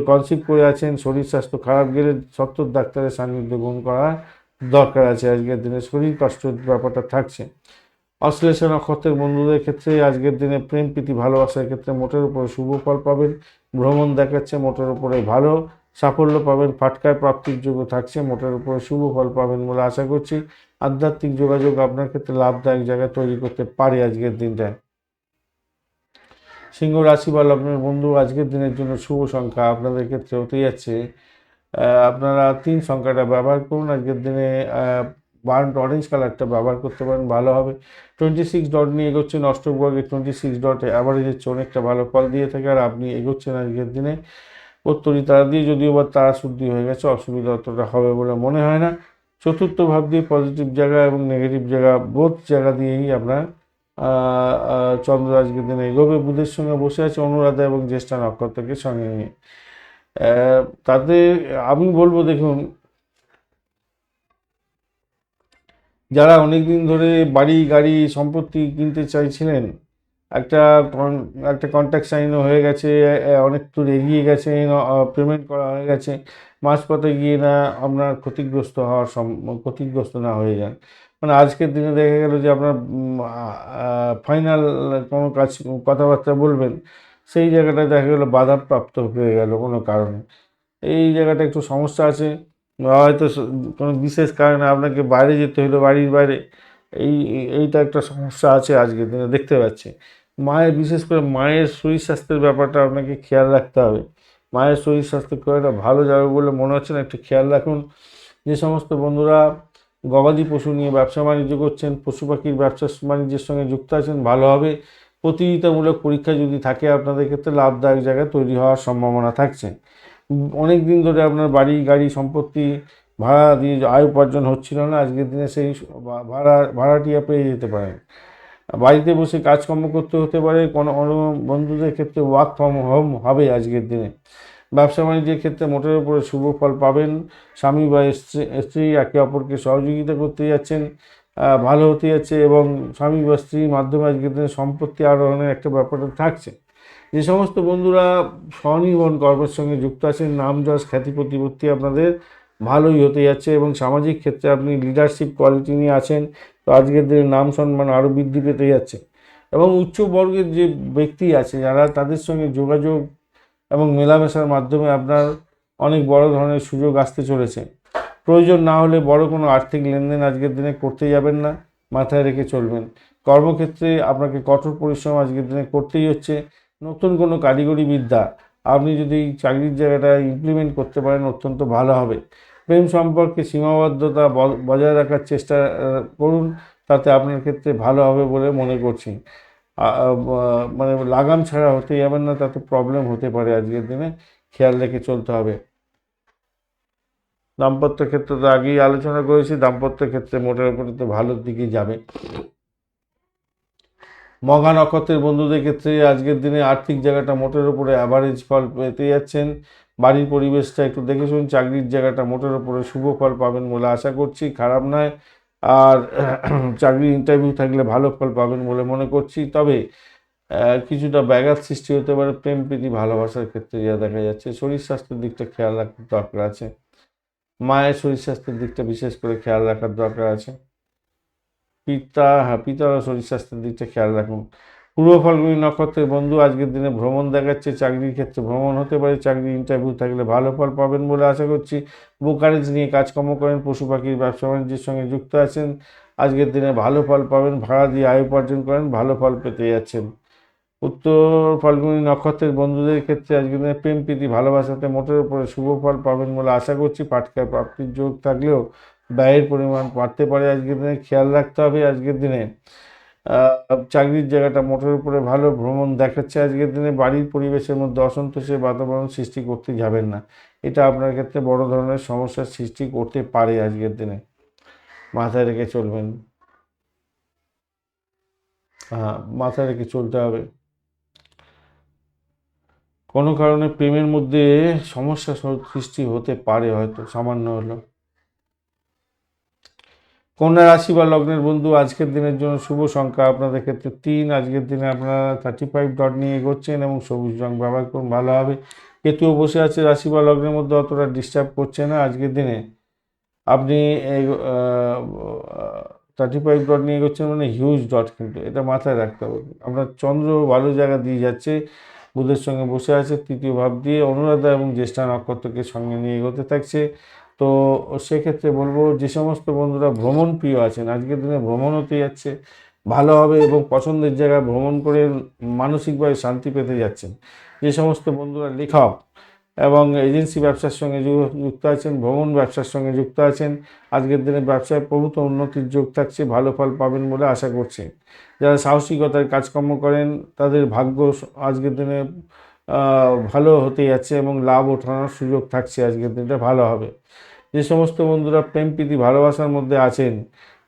কনসিভ করে আছেন, শরীর স্বাস্থ্য খারাপ গেলে সত্তর ডাক্তারের সান্নিধ্য গ্রহণ করা দরকার আছে। আজকের দিনে শরীর কষ্টের ব্যাপারটা থাকছে। অশ্লেষা নক্ষত্রের বন্ধুদের ক্ষেত্রে আজকের দিনে প্রেম প্রীতি ভালোবাসার ক্ষেত্রে মোটের উপরে শুভ ফল পাবেন। ভ্রমণ দেখাচ্ছে, মোটের উপরে ভালো সাফল্য পাবেন। ফাটকায় প্রাপ্তির যোগ্য থাকছে, মোটের উপরে শুভ ফল পাবেন বলে আশা করছি। আধ্যাত্মিক যোগাযোগ আপনার ক্ষেত্রে লাভদায়ক জায়গা তৈরি করতে পারে আজকের দিনটায়। সিংহ রাশি বা লগ্নের বন্ধু আজকের দিনের জন্য শুভ সংখ্যা আপনাদের ক্ষেত্রে হতে যাচ্ছে, আপনারা 3 সংখ্যাটা ব্যবহার করুন আজকের দিনে। বার্ন্ট অরেঞ্জ কালারটা ব্যবহার করতে পারেন, ভালো হবে। 26 ডট নিয়ে এগোচ্ছেন, অষ্টগ্রহে 26 ডট অ্যাভারেজের চেয়ে অনেকটা ভালো ফল দিয়ে থাকে। আর আপনি এগোচ্ছেন আজকের দিনে উত্তরী তারা দিয়ে, যদিও বা তারা শুদ্ধি হয়ে গেছে, অসুবিধা অতটা হবে বলে মনে হয় না। চতুর্থ ভাব দিয়ে পজিটিভ জায়গা এবং নেগেটিভ জায়গা বোধ জায়গা দিয়েই আপনার চন্দ্র আজকের দিনে এগোবে। বুধের সঙ্গে বসে আছে অনুরাধা এবং জ্যেষ্ঠা নক্ষত্রকে সঙ্গে নিয়ে। তাতে আমি বলবো, দেখুন, যারা অনেক দিন ধরে বাড়ি গাড়ি সম্পত্তি কিনতে চাইছিলেন, একটা একটা কন্ট্রাক্ট সাইনও হয়ে গেছে, অনেক দূর এগিয়ে গেছে, পেমেন্ট করা হয়ে গেছে, মাঝপথে গিয়ে না আপনার ক্ষতিগ্রস্ত না হয়ে যান। মানে আজকের দিনে দেখা গেল যে আপনার ফাইনাল কোনো কাজ কথাবার্তা বলবেন, সেই জায়গাটায় দেখা গেলো বাধাপ্রাপ্ত হয়ে গেল কোনো কারণে। এই জায়গাটা একটু সমস্যা আছে। হয়তো কোনো বিশেষ কারণে আপনাকে বাইরে যেতে হলো, বাড়ির বাইরে। এইটা একটা সমস্যা আছে আজকের দিনে দেখতে পাচ্ছি। মায়ের, বিশেষ করে মায়ের শরীর স্বাস্থ্যের ব্যাপারটা আপনাকে খেয়াল রাখতে হবে। মায়ের শরীর স্বাস্থ্য খুব একটা ভালো যাবে বলে মনে হচ্ছে না, একটু খেয়াল রাখুন। যে সমস্ত বন্ধুরা গবাদি পশু নিয়ে ব্যবসা বাণিজ্য করছেন, পশু পাখির ব্যবসা বাণিজ্যের সঙ্গে যুক্ত আছেন, ভালো হবে। প্রতিযোগিতামূলক পরীক্ষা যদি থাকে আপনাদের ক্ষেত্রে লাভদায়ক জায়গায় তৈরি হওয়ার সম্ভাবনা থাকছে। অনেক দিন ধরে আপনার বাড়ি গাড়ি সম্পত্তি ভাড়া দিয়ে আয় উপার্জন হচ্ছিল না, আজকের দিনে সেই ভাড়াটিয়া পেয়ে যেতে পারেন। বাড়িতে বসে কাজকর্ম করতে হতে পারে। কোনো বন্ধুদের ক্ষেত্রে ওয়ার্ক ফ্রম হোম হবে আজকের দিনে। ব্যবসা বাণিজ্যের ক্ষেত্রে মোটের উপরে শুভ ফল পাবেন। স্বামী বা স্ত্রী একে অপরকে সহযোগিতা করতে যাচ্ছেন, ভালো হতে যাচ্ছে। এবং স্বামী বা স্ত্রীর মাধ্যমে আজকের দিনে সম্পত্তি আরোহণের একটা ব্যাপারটা থাকছে। যে সমস্ত বন্ধুরা স্বনির্ভর কর্মের সঙ্গে যুক্ত আছেন, নাম যশ খ্যাতি প্রতিপত্তি আপনাদের ভালোই হতে যাচ্ছে। এবং সামাজিক ক্ষেত্রে আপনি লিডারশিপ কোয়ালিটি নিয়ে আছেন, তো আজকের দিনে নাম সম্মান আরও বৃদ্ধি পেতে যাচ্ছে। এবং উচ্চ বর্গের যে ব্যক্তি আছে যারা, তাদের সঙ্গে যোগাযোগ এবং মেলামেশার মাধ্যমে আপনার অনেক বড় ধরনের সুযোগ আসতে চলেছে। প্রয়োজন না হলে বড় কোনো আর্থিক লেনদেন আজকের দিনে করতে যাবেন না, মাথায় রেখে চলবেন। কর্মক্ষেত্রে আপনাকে কঠোর পরিশ্রম আজকের দিনে করতেই হচ্ছে। নতুন কোনো কারিগরি বিদ্যা আপনি যদি চাকরির জায়গাটা ইমপ্লিমেন্ট করতে পারেন, অত্যন্ত ভালো হবে। প্রেম সম্পর্কে সীমাবদ্ধতা বজায় রাখার চেষ্টা করুন, তাতে আপনার ক্ষেত্রে ভালো হবে বলে মনে করছি। মানে লাগাম ছাড়া হতে যাবেন না, তাতে প্রবলেম হতে পারে আজকের দিনে, খেয়াল রেখে চলতে হবে। দাম্পত্য ক্ষেত্রে তো আগেই আলোচনা করেছি, দাম্পত্য ক্ষেত্রে মোটের উপরে তো ভালোর দিকেই যাবে। মঘা নক্ষত্রের বন্ধুদের ক্ষেত্রে আজকের দিনে আর্থিক জায়গাটা মোটের উপরে অ্যাভারেজ ফল পেতে যাচ্ছেন। বাড়ির পরিবেশটা একটু দেখে শুনুন। চাকরির জায়গাটা মোটের উপরে শুভ ফল পাবেন বলে আশা করছি, খারাপ নয়। আর চাকরির ইন্টারভিউ থাকলে ভালো ফল পাবেন বলে মনে করছি। তবে কিছুটা ব্যাঘাত সৃষ্টি হতে পারে প্রেম প্রীতি ভালোবাসার ক্ষেত্রে, যা দেখা যাচ্ছে। শরীর স্বাস্থ্যের দিকটা খেয়াল রাখার দরকার আছে। মায়ের শরীর স্বাস্থ্যের দিকটা বিশেষ করে খেয়াল রাখার দরকার আছে। পিতার শরীর স্বাস্থ্যের দিকটা খেয়াল রাখুন। পূর্ব ফাল্গুনী নক্ষত্রের বন্ধু আজকের দিনে ভ্রমণ দেখাচ্ছে। চাকরির ক্ষেত্রে ভ্রমণ হতে পারে। চাকরির ইন্টারভিউ থাকলে ভালো ফল পাবেন বলে আশা করছি। ব্রোকারেজ নিয়ে কাজকর্ম করেন, পশু পাখির ব্যবসা বাণিজ্যের সঙ্গে যুক্ত আছেন, আজকের দিনে ভালো ফল পাবেন। ভাড়া দিয়ে আয় উপার্জন করেন, ভালো ফল পেতে যাচ্ছেন। উত্তর ফাল্গুনী নক্ষত্রের বন্ধুদের ক্ষেত্রে আজকের দিনে প্রেম প্রীতি ভালোবাসাতে মোটের উপরে শুভ ফল পাবেন বলে আশা করছি। পাটকায় প্রাপ্তির যোগ থাকলেও ব্যয়ের পরিমাণ বাড়তে পারে আজকের দিনে, খেয়াল রাখতে হবে। আজকের দিনে চাকরির জায়গাটা মোটের উপরে ভালো, ভ্রমণ দেখাচ্ছে। আজকের দিনে বাড়ির পরিবেশের মধ্যে অসন্তোষের বাতাবরণ সৃষ্টি করতে যাবেন না, এটা আপনার ক্ষেত্রে বড় ধরনের সমস্যার সৃষ্টি করতে পারে। আজকের দিনে মাথায় রেখে চলবেন, মাথায় রেখে চলতে হবে। কোনো কারণে প্রেমের মধ্যে সমস্যা সৃষ্টি হতে পারে, হয়তো সামান্য হলেও। কন্যা রাশি বা লগ্নের বন্ধু আজকের দিনের জন্য শুভ সংখ্যা আপনাদের ক্ষেত্রে 3। আজকের দিনে আপনারা 35 ডট নিয়ে এগোচ্ছেন এবং সবুজ রং ব্যবহার করুন, ভালো হবে। কেতুও বসে আছে রাশি বা লগ্নের মধ্যে, অতটা ডিস্টার্ব করছে না আজকের দিনে। আপনি 35 ডট নিয়ে এগোচ্ছেন মানে হিউজ ডট, কিন্তু এটা মাথায় রাখতে হবে। আপনার চন্দ্র ভালো জায়গা দিয়ে যাচ্ছে, বুধের সঙ্গে বসে আছে তৃতীয় ভাব দিয়ে, অনুরাধা এবং জ্যেষ্ঠা নক্ষত্রকে সঙ্গে নিয়ে এগোতে থাকছে। তো সেক্ষেত্রে বলবো, যে সমস্ত বন্ধুরা ভ্রমণ প্রিয় আছেন আজকের দিনে ভ্রমণ হতে যাচ্ছে, ভালো হবে এবং পছন্দের জায়গায় ভ্রমণ করে মানসিকভাবে শান্তি পেতে যাচ্ছেন। যে সমস্ত বন্ধুরা লেখক এবং এজেন্সি ব্যবসার সঙ্গে যুক্ত আছেন, ভ্রমণ ব্যবসার সঙ্গে যুক্ত আছেন, আজকের দিনে ব্যবসায় প্রভূত উন্নতির যোগ থাকছে, ভালো ফল পাবেন বলে আশা করছি। যারা সাহসিকতার কাজকর্ম করেন তাদের ভাগ্য আজকের দিনে ভালো হতে যাচ্ছে এবং লাভ ওঠানোর সুযোগ থাকছে, আজকের দিনটা ভালো হবে। যে সমস্ত বন্ধুরা প্রেম প্রীতি ভালোবাসার মধ্যে আছেন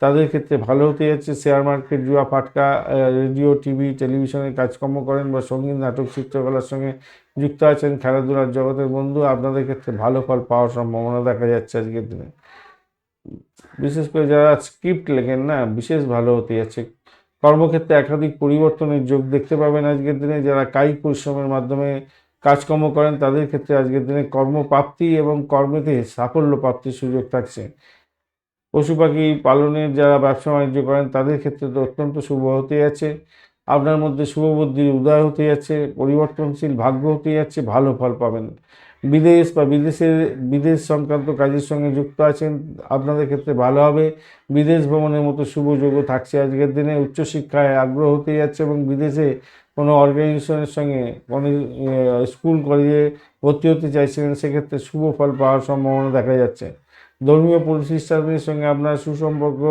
তাদের ক্ষেত্রে ভালো হতে যাচ্ছে। শেয়ার মার্কেট, জুয়া ফাটকা, রেডিও টিভি টেলিভিশনের কাজকর্ম করেন বা সঙ্গীত নাটক চিত্রকলার সঙ্গে যুক্ত আছেন, খেলাধুলার জগতের বন্ধু আপনাদের ক্ষেত্রে ভালো ফল পাওয়ার সম্ভাবনা দেখা যাচ্ছে আজকের দিনে। বিশেষ করে যারা স্ক্রিপ্ট লেখেন না, বিশেষ ভালো হতে যাচ্ছে। কর্মক্ষেত্রে একাধিক পরিবর্তনের যোগ দেখতে পাবেন আজকের দিনে। যারা কায়িক পরিশ্রমের মাধ্যমে কাজকর্ম করেন তাদের ক্ষেত্রে আজকের দিনে কর্মপ্রাপ্তি এবং কর্মেতে সাফল্য প্রাপ্তির সুযোগ থাকছে। পশু পাখি পালনের যারা ব্যবসা বাণিজ্য করেন তাদের ক্ষেত্রে তো অত্যন্ত শুভ হতে যাচ্ছে। আপনার মধ্যে শুভ বুদ্ধির উদয় হতে যাচ্ছে, পরিবর্তনশীল ভাগ্য হতে যাচ্ছে, ভালো ফল পাবেন। বিদেশ বা বিদেশ সংক্রান্ত কাজের সঙ্গে যুক্ত আছেন, আপনাদের ক্ষেত্রে ভালো হবে। বিদেশ ভ্রমণের মতো শুভ যোগও থাকছে আজকের দিনে। উচ্চশিক্ষায় আগ্রহ হতে যাচ্ছে এবং বিদেশে কোনো অর্গানাইজেশনের সঙ্গে কোনো স্কুল কলেজে ভর্তি হতে চাইছিলেন, সেক্ষেত্রে শুভ ফল পাওয়ার সম্ভাবনা দেখা যাচ্ছে। ধর্মীয় প্রতিষ্ঠানের সঙ্গে আপনার সুসম্পর্ক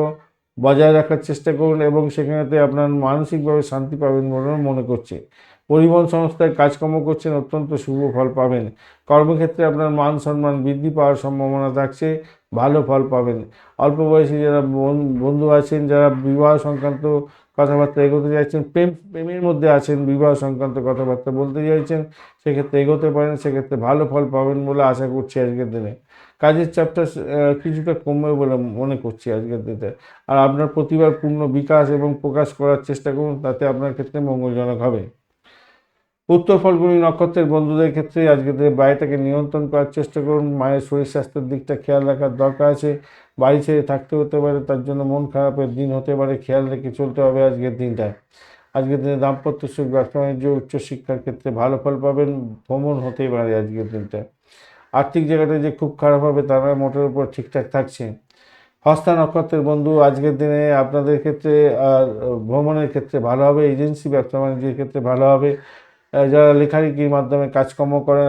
বজায় রাখার চেষ্টা করুন এবং সেখানেতে আপনার মানসিকভাবে শান্তি পাবেন বলে মনে করছে। পরিবহন সংস্থায় কাজকর্ম করছেন, অত্যন্ত শুভ ফল পাবেন। কর্মক্ষেত্রে আপনার মান সম্মান বৃদ্ধি পাওয়ার সম্ভাবনা থাকছে, ভালো ফল পাবেন। অল্প বয়সী যারা বন্ধু আছেন, যারা বিবাহ সংক্রান্ত কথাবার্তা এগোতে চাইছেন, প্রেমের মধ্যে আছেন, বিবাহ সংক্রান্ত কথাবার্তা বলতে চাইছেন, সেক্ষেত্রে এগোতে পারেন, সেক্ষেত্রে ভালো ফল পাবেন বলে আশা করছি আজকের দিনে। কাজের চাপটা কিছুটা কমবে বলে মনে করছি আজকের দিনে। আর আপনার প্রতিভার পূর্ণ বিকাশ এবং প্রকাশ করার চেষ্টা করুন, তাতে আপনার ক্ষেত্রে মঙ্গলজনক হবে। উত্তর ফাল্গুনী নক্ষত্রের বন্ধুদের ক্ষেত্রে আজকের দিনে বাড়িটাকে নিয়ন্ত্রণ করার চেষ্টা করুন। মায়ের শরীর স্বাস্থ্যের দিকটা খেয়াল রাখার দরকার আছে। বাড়ি ছেড়ে থাকতে হতে পারে, তার জন্য মন খারাপের দিন হতে পারে, খেয়াল রেখে চলতে হবে আজকের দিনটায়। আজকের দিনে দাম্পত্য সুখ, ব্যবসা বাণিজ্য, উচ্চশিক্ষার ক্ষেত্রে ভালো ফল পাবেন, ভ্রমণ হতেই পারে আজকের দিনটা। আর্থিক জায়গাটা যে খুব খারাপ হবে তারা মোটের উপর ঠিকঠাক থাকছে। হস্তা নক্ষত্রের বন্ধু আজকের দিনে আপনাদের ক্ষেত্রে ভ্রমণের ক্ষেত্রে ভালো হবে, এজেন্সি ব্যবসা বাণিজ্যের ক্ষেত্রে ভালো হবে। যারা লেখালেখির মাধ্যমে কাজকর্ম করেন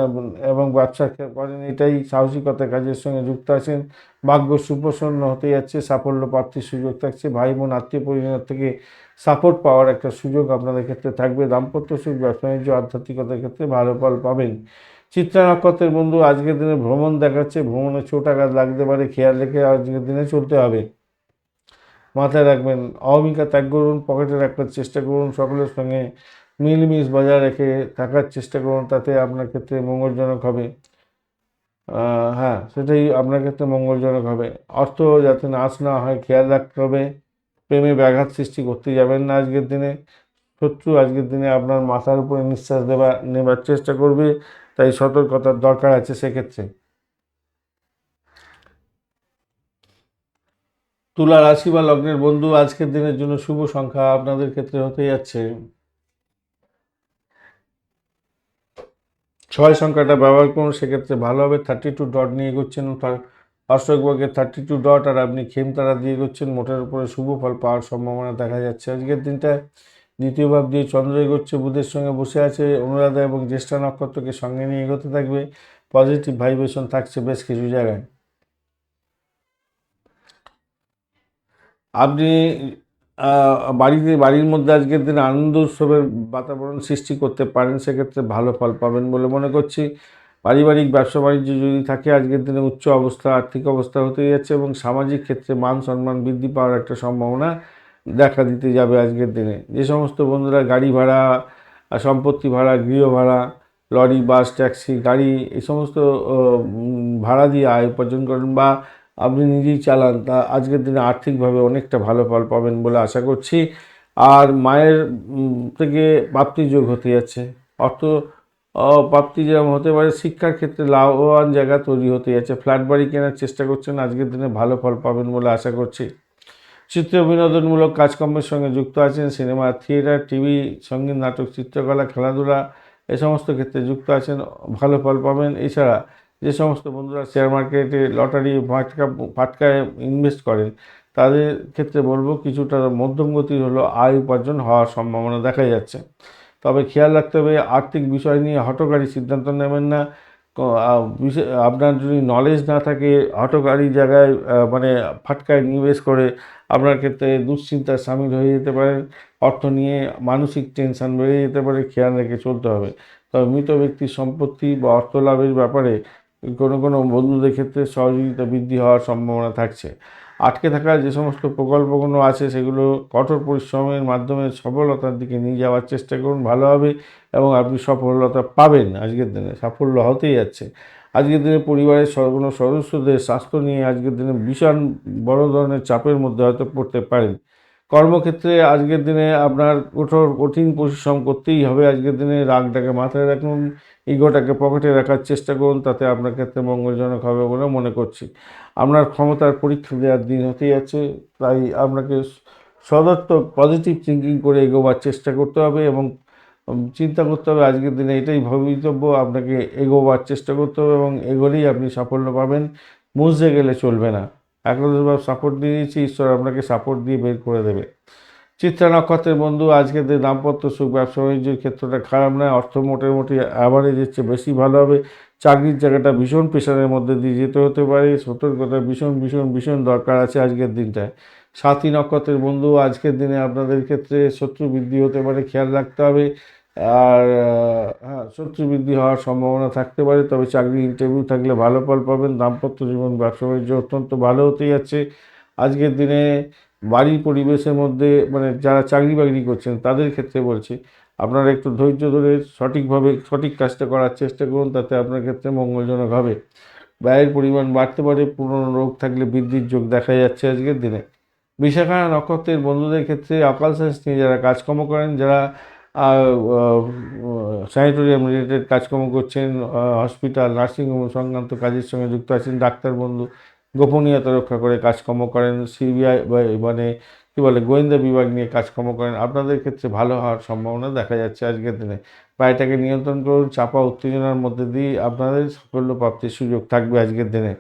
এবং ব্যবসা করেন, এটাই সাহসিকতার কাজের সঙ্গে যুক্ত আছেন, ভাগ্য সুপ্রসন্ন হতে যাচ্ছে, সাফল্য প্রাপ্তির সুযোগ থাকছে। ভাই বোন আত্মীয় পরিজনের থেকে সাপোর্ট পাওয়ার একটা সুযোগ আপনাদের ক্ষেত্রে থাকবে। দাম্পত্য সুখ, ব্যবসা বাণিজ্য, আধ্যাত্মিকতার ক্ষেত্রে ভালো ফল পাবেন। চিত্রা নক্ষত্রের বন্ধু আজকের দিনে ভ্রমণ দেখাচ্ছে, ভ্রমণে চোট আঘাত লাগতে পারে, খেয়াল রেখে আজকের দিনে চলতে হবে। মাথায় রাখবেন। অহমিকা ত্যাগ করুন, পকেটে রাখার চেষ্টা করুন, সকলের সঙ্গে মিলমিশ বজায় রেখে থাকার চেষ্টা করুন, তাতে আপনার ক্ষেত্রে মঙ্গলজনক হবে। হ্যাঁ, সেটাই আপনার ক্ষেত্রে মঙ্গলজনক হবে। অর্থ যাতে নাশ না হয় খেয়াল রাখতে হবে। প্রেমে ব্যাঘাত সৃষ্টি করতে যাবেন না আজকের দিনে। শত্রু আজকের দিনে আপনার মাথার উপরে নিঃশ্বাস নেবার চেষ্টা করবে, তাই সতর্কতার দরকার আছে সেক্ষেত্রে। তুলা রাশি বা লগ্নের বন্ধু, আজকের দিনের জন্য শুভ সংখ্যা আপনাদের ক্ষেত্রে হতে যাচ্ছে 6 সংখ্যাটা ব্যবহার করুন, সেক্ষেত্রে ভালো হবে। 32 ডট নিয়ে এগোচ্ছেন, অষ্টকবর্গের 32 ডট, আর আপনি খেমতারা দিয়ে এগোচ্ছেন, মোটের উপরে শুভ ফল পাওয়ার সম্ভাবনা দেখা যাচ্ছে আজকের দিনটায়। দ্বিতীয় ভাব দিয়ে চন্দ্র এগোচ্ছে, বুধের সঙ্গে বসে আছে, অনুরাধা এবং জ্যেষ্ঠা নক্ষত্রকে সঙ্গে নিয়ে এগোতে থাকবে। পজিটিভ ভাইব্রেশন থাকছে বেশ কিছু জায়গায়। আপনি বাড়ির মধ্যে আজকের দিনে আনন্দ উৎসবের বাতাবরণ সৃষ্টি করতে পারেন, সেক্ষেত্রে ভালো ফল পাবেন বলে মনে করছি। পারিবারিক ব্যবসা বাণিজ্য যদি থাকে, আজকের দিনে উচ্চ অবস্থা, আর্থিক অবস্থা হতে যাচ্ছে এবং সামাজিক ক্ষেত্রে মান সম্মান বৃদ্ধি পাওয়ার একটা সম্ভাবনা দেখা দিতে যাবে আজকের দিনে। যে সমস্ত বন্ধুরা গাড়ি ভাড়া, সম্পত্তি ভাড়া, গৃহ ভাড়া, লরি, বাস, ট্যাক্সি, গাড়ি এই সমস্ত ভাড়া দিয়ে আয় উপার্জন করেন বা আপনি নিজেই চালান, তা আজকের দিনে আর্থিকভাবে অনেকটা ভালো ফল পাবেন বলে আশা করছি। আর মায়ের থেকে প্রাপ্তি যোগ হতে যাচ্ছে। অর্থ প্রাপ্তি যেরকম হতে পারে, শিক্ষার ক্ষেত্রে লাভবান জায়গা তৈরি হতে যাচ্ছে। ফ্ল্যাট বাড়ি কেনার চেষ্টা করছেন, আজকের দিনে ভালো ফল পাবেন বলে আশা করছি। চিত্র বিনোদনমূলক কাজকর্মের সঙ্গে যুক্ত আছেন, সিনেমা, থিয়েটার, টিভি, সঙ্গীত, নাটক, চিত্রকলা, খেলাধুলা এ সমস্ত ক্ষেত্রে যুক্ত আছেন, ভালো ফল পাবেন। এছাড়া যে সমস্ত বন্ধুরা শেয়ার মার্কেটে, লটারি, ফাটকায় ইনভেস্ট করেন, তাদের ক্ষেত্রে বলবো কিছুটা মধ্যম গতির হলো আয় উপার্জন হওয়ার সম্ভাবনা দেখা যাচ্ছে। তবে খেয়াল রাখতে হবে, আর্থিক বিষয় নিয়ে হঠকারী সিদ্ধান্ত নেবেন না। আপনার যদি নলেজ না থাকে, হঠকারী জায়গায় মানে ফাটকায় নিবেশ করে আপনার ক্ষেত্রে দুশ্চিন্তার সামিল হয়ে যেতে পারেন। অর্থ নিয়ে মানসিক টেনশন বেড়ে যেতে পারে, খেয়াল রেখে চলতে হবে। তবে মৃত ব্যক্তির সম্পত্তি বা অর্থ লাভের ব্যাপারে কোনো বন্ধুদের ক্ষেত্রে সহযোগিতা বৃদ্ধি হওয়ার সম্ভাবনা থাকছে। আটকে থাকা যে সমস্ত প্রকল্পগুলো আছে, সেগুলো কঠোর পরিশ্রমের মাধ্যমে সফলতার দিকে নিয়ে যাওয়ার চেষ্টা করুন, ভালো হবে এবং আপনি সফলতা পাবেন। আজকের দিনে সাফল্য হতেই যাচ্ছে। আজকের দিনে পরিবারের কোনো সদস্যদের স্বাস্থ্য নিয়ে আজকের দিনে ভীষণ বড় ধরনের চাপের মধ্যে হয়তো পড়তে পারেন। কর্মক্ষেত্রে আজকের দিনে আপনার কঠিন পরিশ্রম করতেই হবে। আজকের দিনে রাগটাকে মাথায় রাখুন, ইগোটাকে পকেটে রাখার চেষ্টা করুন, তাতে আপনার ক্ষেত্রে মঙ্গলজনক হবে বলে মনে করছি। আপনার ক্ষমতার পরীক্ষা দেওয়ার দিন হতে যাচ্ছে, তাই আপনাকে সদর্থক পজিটিভ থিঙ্কিং করে এগোবার চেষ্টা করতে হবে এবং চিন্তা করতে হবে আজকের দিনে এটাই ভবিতব্য, আপনাকে এগোবার চেষ্টা করতে হবে এবং এগোলেই আপনি সাফল্য পাবেন। মুচড়ে গেলে চলবে না। একরাশিভাব সাপোর্ট দিয়ে দিয়েছি, ঈশ্বর আপনাকে সাপোর্ট দিয়ে বের করে দেবে। চিত্রা নক্ষত্রের বন্ধু, আজকের দিন দাম্পত্য সুখ, ব্যবসা বাণিজ্যের ক্ষেত্রটা খারাপ নয়। অর্থ মোটামুটি অ্যাভারেজের চেয়ে বেশি ভালো হবে। চাকরির জায়গাটা ভীষণ প্রেশারের মধ্যে দিয়ে যেতে হতে পারে, সতর্কতা ভীষণ ভীষণ ভীষণ দরকার আছে আজকের দিনটায়। সাথী নক্ষত্রের বন্ধু, আজকের দিনে আপনাদের ক্ষেত্রে শত্রু বৃদ্ধি হতে পারে, খেয়াল রাখতে হবে। আর হ্যাঁ, শত্রু বৃদ্ধি হওয়ার সম্ভাবনা থাকতে পারে, তবে চাকরি ইন্টারভিউ থাকলে ভালো ফল পাবেন। দাম্পত্য জীবন, ব্যবসা বাণিজ্য অত্যন্ত ভালো হতে যাচ্ছে আজকের দিনে। বাড়ির পরিবেশের মধ্যে মানে যারা চাকরি বাকরি করছেন তাদের ক্ষেত্রে বলছি, আপনারা একটু ধৈর্য ধরে সঠিকভাবে সঠিক কাজটা করার চেষ্টা করুন, তাতে আপনার ক্ষেত্রে মঙ্গলজনক হবে। ব্যয়ের পরিমাণ বাড়তে পারে, পুরনো রোগ থাকলে বৃদ্ধির যোগ দেখা যাচ্ছে আজকের দিনে। বিশাখা নক্ষত্রের বন্ধুদের ক্ষেত্রে অকাল সায়েন্স নিয়ে যারা কাজকর্ম করেন, যারা স্যানিটোরিয়াম রিলেটেড কাজকর্ম করছেন, হসপিটাল, নার্সিংহোম সংক্রান্ত কাজের সঙ্গে যুক্ত আছেন, ডাক্তার বন্ধু গোপনীয়তা রক্ষা করে কাজকর্ম করেন, সিবিআই মানে কী বলে গোয়েন্দা বিভাগ নিয়ে কাজকর্ম করেন, আপনাদের ক্ষেত্রে ভালো হওয়ার সম্ভাবনা দেখা যাচ্ছে আজকের দিনে। পায়টাকে নিয়ন্ত্রণ করুন, চাপা উত্তেজনার মধ্যে দিয়ে আপনাদের সাফল্য প্রাপ্তির সুযোগ থাকবে আজকের দিনে।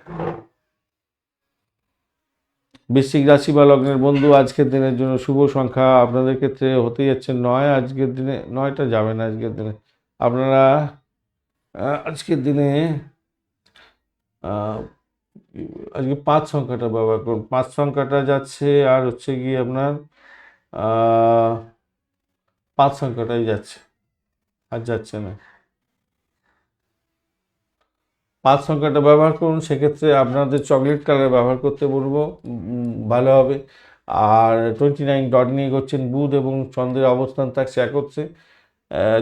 বৃশ্চিক রাশি বা লগ্নের বন্ধু, আজকের দিনের জন্য শুভ সংখ্যা আপনাদের ক্ষেত্রে হতে যাচ্ছে 9। আজকের দিনে 9টা যাবে না আজকের দিনে। আপনারা আজকের দিনে আহ, আজকে 5 সংখ্যাটা ব্যবহার করুন। 5 সংখ্যাটা যাচ্ছে, আর হচ্ছে গিয়ে আপনার আহ, 5 সংখ্যাটাই যাচ্ছে, আর যাচ্ছে না। 5 সংখ্যাটা ব্যবহার করুন, সেক্ষেত্রে আপনাদের চকলেট কালার ব্যবহার করতে বলবো, ভালো হবে। আর 29 ডট নিয়ে এগোচ্ছেন। বুধ এবং চন্দ্রের অবস্থান থাকছে একত্রে।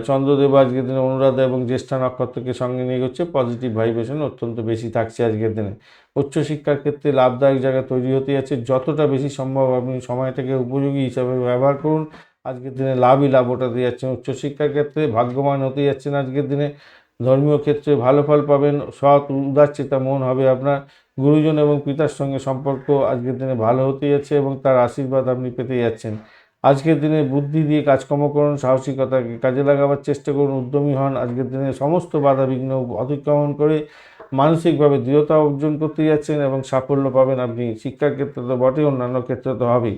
চন্দ্রদেব আজকের দিনে অনুরাধা এবং জ্যেষ্ঠা নক্ষত্রকে সঙ্গে নিয়ে এগোচ্ছে। পজিটিভ ভাইব্রেশন অত্যন্ত বেশি থাকছে আজকের দিনে। উচ্চশিক্ষার ক্ষেত্রে লাভদায়ক জায়গা তৈরি হতে যাচ্ছে। যতটা বেশি সম্ভব আপনি সময়টাকে উপযোগী হিসাবে ব্যবহার করুন। আজকের দিনে লাভই লাভ ওঠাতে যাচ্ছেন। উচ্চশিক্ষার ক্ষেত্রে ভাগ্যবান হতে যাচ্ছেন আজকের দিনে। ধর্মীয় ক্ষেত্রে ভালো ফল পাবেন। সৎ উদারচেতা মন হবে আপনার। গুরুজন এবং পিতার সঙ্গে সম্পর্ক আজকের দিনে ভালো হতে যাচ্ছে এবং তার আশীর্বাদ আপনি পেতে যাচ্ছেন। আজকের দিনে বুদ্ধি দিয়ে কাজকর্ম করুন, সাহসিকতাকে কাজে লাগাবার চেষ্টা করুন, উদ্যমী হন। আজকের দিনে সমস্ত বাধা বিঘ্ন অতিক্রমণ করে মানসিকভাবে দৃঢ়তা অর্জন করতে যাচ্ছেন এবং সাফল্য পাবেন আপনি। শিক্ষার ক্ষেত্রে তো বটেই, অন্যান্য ক্ষেত্রে তো হবেই।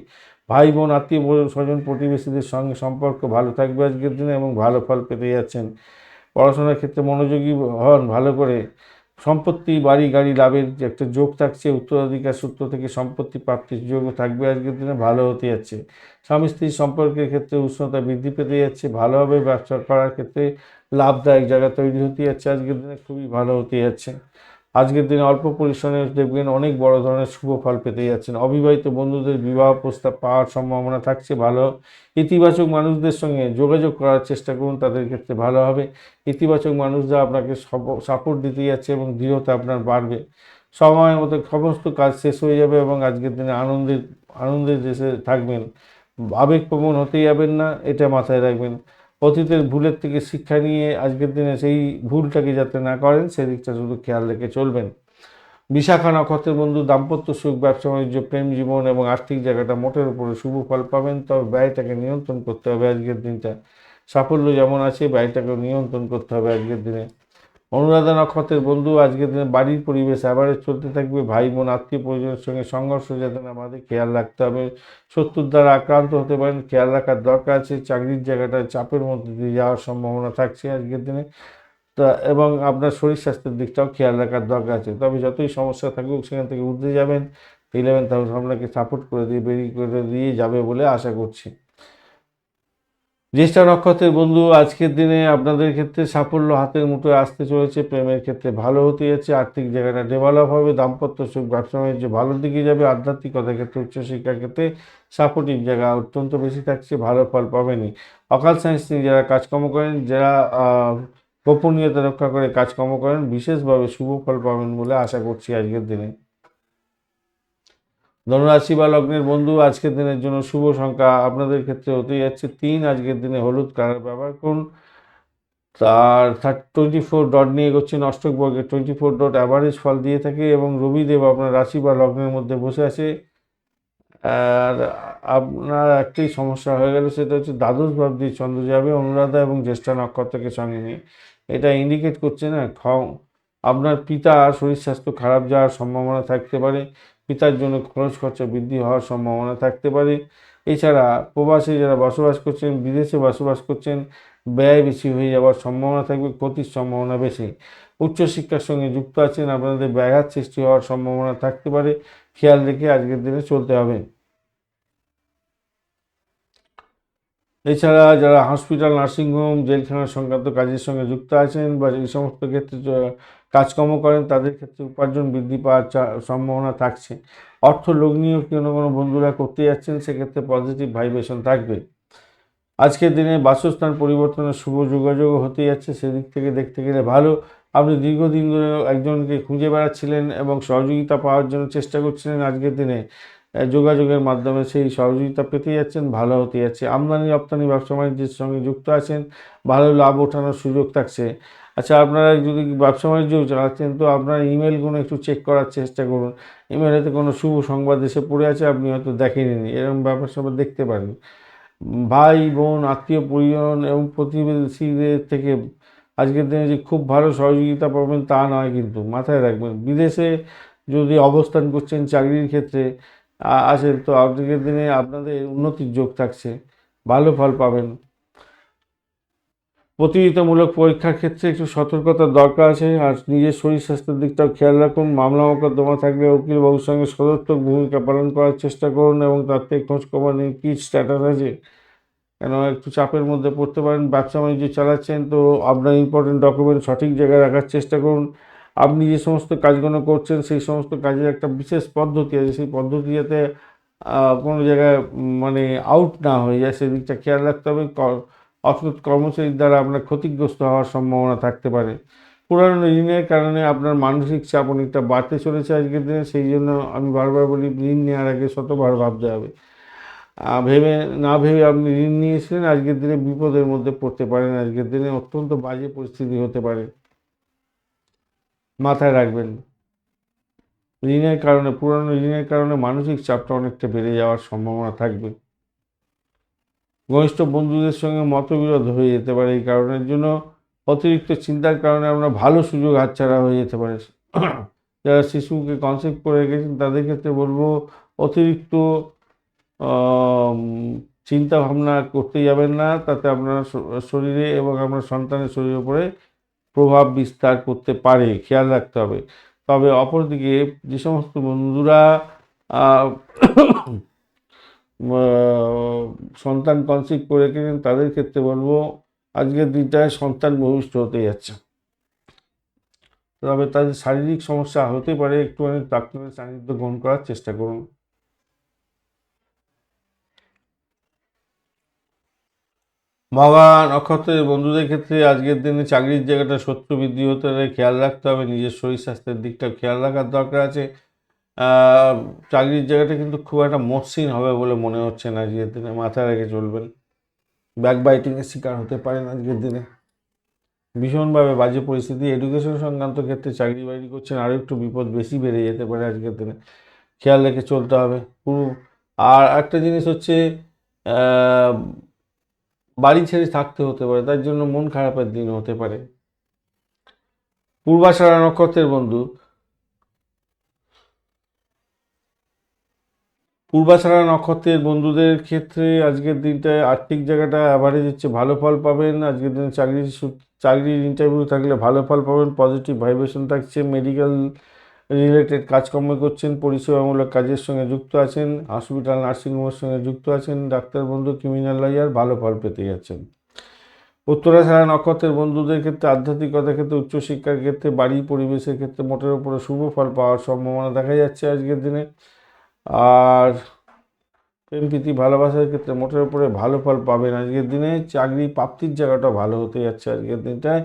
ভাই বোন আত্মীয় স্বজন প্রতিবেশীদের সঙ্গে সম্পর্ক ভালো থাকবে আজকের দিনে এবং ভালো ফল পেতে যাচ্ছেন। পড়াশোনার ক্ষেত্রে মনোযোগী হন ভালো করে। সম্পত্তি বাড়ি গাড়ি লাভের যে একটা যোগ থাকছে। উত্তরাধিকার সূত্র থেকে সম্পত্তি প্রাপ্তির যোগও থাকবে আজকের দিনে, ভালো হতে যাচ্ছে। স্বামী স্ত্রীর সম্পর্কের ক্ষেত্রে উষ্ণতা বৃদ্ধি পেতে যাচ্ছে। ভালোভাবে ব্যবসা করার ক্ষেত্রে লাভদায়ক জায়গা তৈরি হতে যাচ্ছে আজকের দিনে, খুবই ভালো হতে যাচ্ছে। আজকের দিনে অল্প পরিশ্রমে দেখবেন অনেক বড় ধরনের শুভ ফল পেতে যাচ্ছেন। অবিবাহিত বন্ধুদের বিবাহ প্রস্তাব পাওয়ার সম্ভাবনা থাকছে ভালো। ইতিবাচক মানুষদের সঙ্গে যোগাযোগ করার চেষ্টা করুন, তাদের ক্ষেত্রে ভালো হবে। ইতিবাচক মানুষরা আপনাকে সাপোর্ট দিতে যাচ্ছে এবং দৃঢ়তা আপনার বাড়বে। সময় মতো সমস্ত কাজ শেষ হয়ে যাবে এবং আজকের দিনে আনন্দের দেশে থাকবেন। আবেগপ্রবণ হতে যাবেন না, এটা মাথায় রাখবেন। অতীতের ভুলের থেকে শিক্ষা নিয়ে আজকের দিনে সেই ভুলটাকে যাতে না করেন সেদিকটা শুধু খেয়াল রেখে চলবেন। বিশাখা নক্ষত্রের বন্ধু দাম্পত্য সুখ, ব্যবসা বাণিজ্য, প্রেম জীবন এবং আর্থিক জায়গাটা মোটের উপরে শুভ ফল পাবেন। তবে ব্যয়টাকে নিয়ন্ত্রণ করতে হবে আজকের দিনটা। সাফল্য যেমন আছে, ব্যয়টাকে নিয়ন্ত্রণ করতে হবে আজকের দিনে। অনুরাধা নক্ষত্রের বন্ধু আজকের দিনে বাড়ির পরিবেশ অ্যাভারেজ চলতে থাকবে। ভাই বোন আত্মীয় পরিজনের সঙ্গে সংঘর্ষ যাতে না বাঁধে খেয়াল রাখতে হবে। শত্রুর দ্বারা আক্রান্ত হতে পারেন, খেয়াল রাখার দরকার আছে। চাকরির জায়গাটা চাপের মধ্যে দিয়ে যাওয়ার সম্ভাবনা থাকছে আজকের দিনে। তা এবং আপনার শরীর স্বাস্থ্যের দিকটাও খেয়াল রাখার দরকার আছে। তবে যতই সমস্যা থাকুক সেখান থেকে উঠে যাবেন। 11th হাউস আপনাকে সাপোর্ট করে দিয়ে বেরিয়ে করে দিয়ে যাবে বলে আশা করছি। জ্যেষ্ঠা নক্ষত্রের বন্ধু আজকের দিনে আপনাদের ক্ষেত্রে সাফল্য হাতের মুঠোয় আসতে চলেছে। প্রেমের ক্ষেত্রে ভালো হতে যাচ্ছে। আর্থিক জায়গাটা ডেভেলপ হবে। দাম্পত্য সুখ, ব্যবসা বাণিজ্য ভালোর দিকে যাবে। আধ্যাত্মিকতার ক্ষেত্রে উচ্চশিক্ষার ক্ষেত্রে সাপোর্টিভ জায়গা অত্যন্ত বেশি থাকছে, ভালো ফল পাবেনই। অকাল সায়েন্স নিয়ে যারা কাজকর্ম করেন, যারা গোপনীয়তা রক্ষা করে কাজকর্ম করেন, বিশেষভাবে শুভ ফল পাবেন বলে আশা করছি আজকের দিনে। ধনুরাশি বা লগ্নের বন্ধু আজকের দিনের জন্য শুভ সংখ্যা আপনাদের ক্ষেত্রে হতে যাচ্ছে 3। আজকের দিনে হলুদ কালার ব্যবহার করুন। তার 24 ডট নিয়ে এগোচ্ছেন। অষ্টক বর্গের 24 ডট অ্যাভারেজ ফল দিয়ে থাকে এবং রবিদেব আপনার রাশি বা লগ্নের মধ্যে বসে আছে। আর আপনার একটাই সমস্যা হয়ে গেল, সেটা হচ্ছে দ্বাদশ ভাব দিয়ে চন্দ্র যাবে অনুরাধা এবং জ্যেষ্ঠা নক্ষত্রকে সঙ্গে নিয়ে। এটা ইন্ডিকেট করছে না আপনার পিতার শরীর স্বাস্থ্য খারাপ যাওয়ার সম্ভাবনা থাকতে পারে। পিতার জন্য খরচ খরচা বৃদ্ধি হওয়ার সম্ভাবনা থাকতে পারে। এছাড়া প্রবাসে যারা বসবাস করছেন, বিদেশে বসবাস করছেন, ব্যয় বেশি হয়ে যাওয়ার সম্ভাবনা থাকবে, ক্ষতির সম্ভাবনা বেশি। উচ্চশিক্ষার সঙ্গে যুক্ত আছেন, আপনাদের ব্যাঘাত সৃষ্টি হওয়ার সম্ভাবনা থাকতে পারে। খেয়াল রেখে আজকের দিনে চলতে হবে। এছাড়া যারা হসপিটাল, নার্সিংহোম, জেলখানা সংক্রান্ত কাজের সঙ্গে যুক্ত আছেন বা এই সমস্ত ক্ষেত্রে কাজকর্ম করেন, তাদের ক্ষেত্রে উপার্জন বৃদ্ধি পাওয়ার সম্ভাবনা থাকছে। অর্থ লগ্নিও কোনো বন্ধুরা করতে যাচ্ছেন, সেক্ষেত্রে পজিটিভ ভাইব্রেশন থাকবে। আজকের দিনে বাসস্থান পরিবর্তনের শুভ যোগাযোগ হতে যাচ্ছে, সেদিক থেকে দেখতে গেলে ভালো। আপনি দীর্ঘদিন ধরে একজনকে খুঁজে বেড়াচ্ছিলেন এবং সহযোগিতা পাওয়ার জন্য চেষ্টা করছিলেন। আজকের দিনে যোগাযোগের মাধ্যমে সেই সহযোগিতা পেতে যাচ্ছেন, ভালো হতে যাচ্ছে। আমদানি রপ্তানি ব্যবসা বাণিজ্যের সঙ্গে যুক্ত আছেন, ভালো লাভ ওঠানোর সুযোগ থাকছে। আচ্ছা, আপনারা যদি ব্যবসা বাণিজ্য চালাচ্ছেন তো আপনার ইমেলগুলো একটু চেক করার চেষ্টা করুন। ইমেলেতে কোনো শুভ সংবাদ এসে পড়ে আছে, আপনি হয়তো দেখেননি, এরকম ব্যাপার স্যাপার দেখতে পারেন। ভাই বোন আত্মীয় পরিজন এবং প্রতিবেশীদের থেকে আজকের দিনে যে খুব ভালো সহযোগিতা পাবেন তা নয়, কিন্তু মাথায় রাখবেন বিদেশে যদি অবস্থান করছেন, চাকরির ক্ষেত্রে আছেন, তো আজকের দিনে আপনাদের উন্নতির যোগ থাকছে, ভালো ফল পাবেন। প্রতিযোগিতামূলক পরীক্ষার ক্ষেত্রে একটু সতর্কতার দরকার আছে। আর নিজের শরীর স্বাস্থ্যের দিকটাও খেয়াল রাখুন। মামলা মোকদ্দমা থাকলে উকিলবাবুর সঙ্গে সদর্থক ভূমিকা পালন করার চেষ্টা করুন এবং তার থেকে খোঁজখবর নিন কী স্ট্যাটাস আছে, কেন একটু চাপের মধ্যে পড়তে পারেন। ব্যবসা বাণিজ্য চালাচ্ছেন তো আপনার ইম্পর্টেন্ট ডকুমেন্ট সঠিক জায়গায় রাখার চেষ্টা করুন। আপনি যে সমস্ত কাজগুলো করছেন সেই সমস্ত কাজের একটা বিশেষ পদ্ধতি আছে, সেই পদ্ধতি যাতে কোনো জায়গায় মানে আউট না হয়ে যায় সেদিকটা খেয়াল রাখতে হবে। অসৎ কর্মচারীর দ্বারা আপনার ক্ষতিগ্রস্ত হওয়ার সম্ভাবনা থাকতে পারে। পুরানো ঋণের কারণে আপনার মানসিক চাপ অনেকটা বাড়তে চলেছে আজকের দিনে, সেই জন্য আমি বারবার বলি ঋণ নেওয়ার আগে শতবার ভাবতে হবে। ভেবে না ভেবে আপনি ঋণ নিয়েছিলেন, আজকের দিনে বিপদের মধ্যে পড়তে পারেন, আজকের দিনে অত্যন্ত বাজে পরিস্থিতি হতে পারে, মাথায় রাখবেন। পুরানো ঋণের কারণে মানসিক চাপটা অনেকটা বেড়ে যাওয়ার সম্ভাবনা থাকবে। ঘনিষ্ঠ বন্ধুদের সঙ্গে মতবিরোধ হয়ে যেতে পারে, এই কারণের জন্য অতিরিক্ত চিন্তার কারণে আমরা ভালো সুযোগ হাতছাড়া হয়ে যেতে পারে। যারা শিশুকে কনসেপ্ট করে রেখেছেন তাদের ক্ষেত্রে বলবো অতিরিক্ত চিন্তা ভাবনা করতে যাবেন না, তাতে আপনার শরীরে এবং আপনার সন্তানের শরীরের উপরে প্রভাব বিস্তার করতে পারে, খেয়াল রাখতে হবে। তবে অপরদিকে যে সমস্ত বন্ধুরা সন্তান কনসিভ করে রেখেছেন তাদের ক্ষেত্রে বলবো আজকের দিনটায় সন্তান ভূমিষ্ঠ হতে যাচ্ছে, তবে তাদের শারীরিক সমস্যা হতে পারে, একটুখানি ডাক্তারের সান্নিধ্য গ্রহণ করার চেষ্টা করুন। মঘা নক্ষত্রের বন্ধুদের ক্ষেত্রে আজকের দিনে চাকরির জায়গাটা শত্রু বৃদ্ধি হতে পারে, খেয়াল রাখতে হবে। নিজের শরীর স্বাস্থ্যের দিকটা খেয়াল রাখার দরকার আছে। চাকরির জায়গাটা কিন্তু খুব একটা মসৃণ হবে বলে মনে হচ্ছে না আজকের দিনে, মাথায় রেখে চলবেন। ব্যাক বাইটিংয়ের শিকার হতে পারেন আজকের দিনে, ভীষণভাবে বাজে পরিস্থিতি। এডুকেশন সংক্রান্ত ক্ষেত্রে চাকরি বাকরি করছেন, আরও একটু বিপদ বেশি বেড়ে যেতে পারে আজকের দিনে, খেয়াল রেখে চলতে হবে পুরো। আর একটা জিনিস হচ্ছে বাড়ি ছেড়ে থাকতে হতে পারে, তার জন্য মন খারাপের দিন হতে পারে। পূর্বাষাঢ়া নক্ষত্রের বন্ধু, পূর্বাষাঢ়া নক্ষত্রের বন্ধুদের ক্ষেত্রে আজকের দিনটায় আর্থিক জায়গাটা অ্যাভারেজ হচ্ছে, ভালো ফল পাবেন আজকের দিনে। চাকরির ইন্টারভিউ থাকলে ভালো ফল পাবেন, পজিটিভ ভাইব্রেশন থাকছে। মেডিকেল রিলেটেড কাজকর্ম করছেন, পরিষেবামূলক কাজের সঙ্গে যুক্ত আছেন, হসপিটাল নার্সিংহোমের সঙ্গে যুক্ত আছেন, ডাক্তার বন্ধু, ক্রিমিনাল লয়ার, ভালো ফল পেতে যাচ্ছেন। উত্তরাষাঢ়া নক্ষত্রের বন্ধুদের ক্ষেত্রে আধ্যাত্মিকতার ক্ষেত্রে, উচ্চশিক্ষার ক্ষেত্রে, বাড়ি পরিবেশের ক্ষেত্রে মোটের উপরে শুভ ফল পাওয়ার সম্ভাবনা দেখা যাচ্ছে আজকের দিনে। আর প্রেম প্রীতি ভালোবাসার ক্ষেত্রে মোটের উপরে ভালো ফল পাবেন আজকের দিনে। চাকরি প্রাপ্তির জায়গাটা ভালো হতে যাচ্ছে আজকের দিনটায়,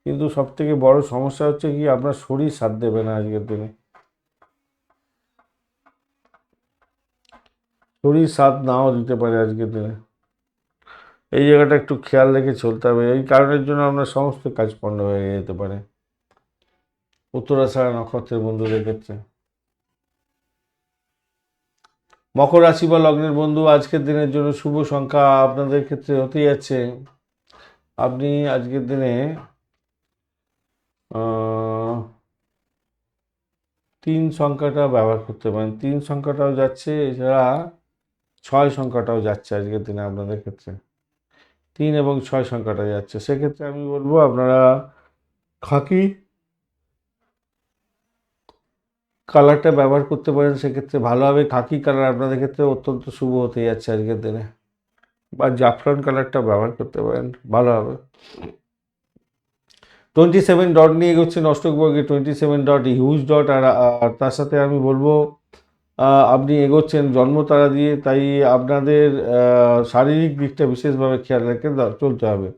কিন্তু সবথেকে বড় সমস্যা হচ্ছে কি আপনার শরীর সাথ দেবে না আজকের দিনে, শরীর সাথ নাও দিতে পারে আজকের দিনে, এই জায়গাটা একটু খেয়াল রেখে চলতে হবে। এই কারণের জন্য আপনার সমস্ত কাজ পণ্ড হয়ে যেতে পারে উত্তরাষাঢ়া নক্ষত্রের বন্ধুদের ক্ষেত্রে। মকর রাশি বা লগ্নের বন্ধু, আজকের দিনের জন্য শুভ সংখ্যা আপনাদের ক্ষেত্রে হতে যাচ্ছে, আপনি আজকের দিনে 3 সংখ্যাটা ব্যবহার করতে পারেন। 3 সংখ্যাটাও যাচ্ছে, এছাড়া 6 সংখ্যাটাও যাচ্ছে আজকের দিনে আপনাদের ক্ষেত্রে। 3 এবং 6 সংখ্যাটা যাচ্ছে, সেক্ষেত্রে আমি বলবো আপনারা খাকি কালারটা ব্যবহার করতে পারেন, সেক্ষেত্রে ভালো হবে। খাকি কালার আপনাদের ক্ষেত্রে অত্যন্ত শুভ হতে যাচ্ছে আজকের দিনে, বা জাফরান কালারটা ব্যবহার করতে পারেন, ভালো হবে। 27 ডট নিয়ে এগোচ্ছেন অষ্টকবর্গে, 27 ডট হিউজ ডট। আর তার সাথে আমি বলবো আপনি এগোচ্ছেন জন্মতারা দিয়ে, তাই আপনাদের শারীরিক দিকটা বিশেষভাবে খেয়াল রেখে চলতে হবে।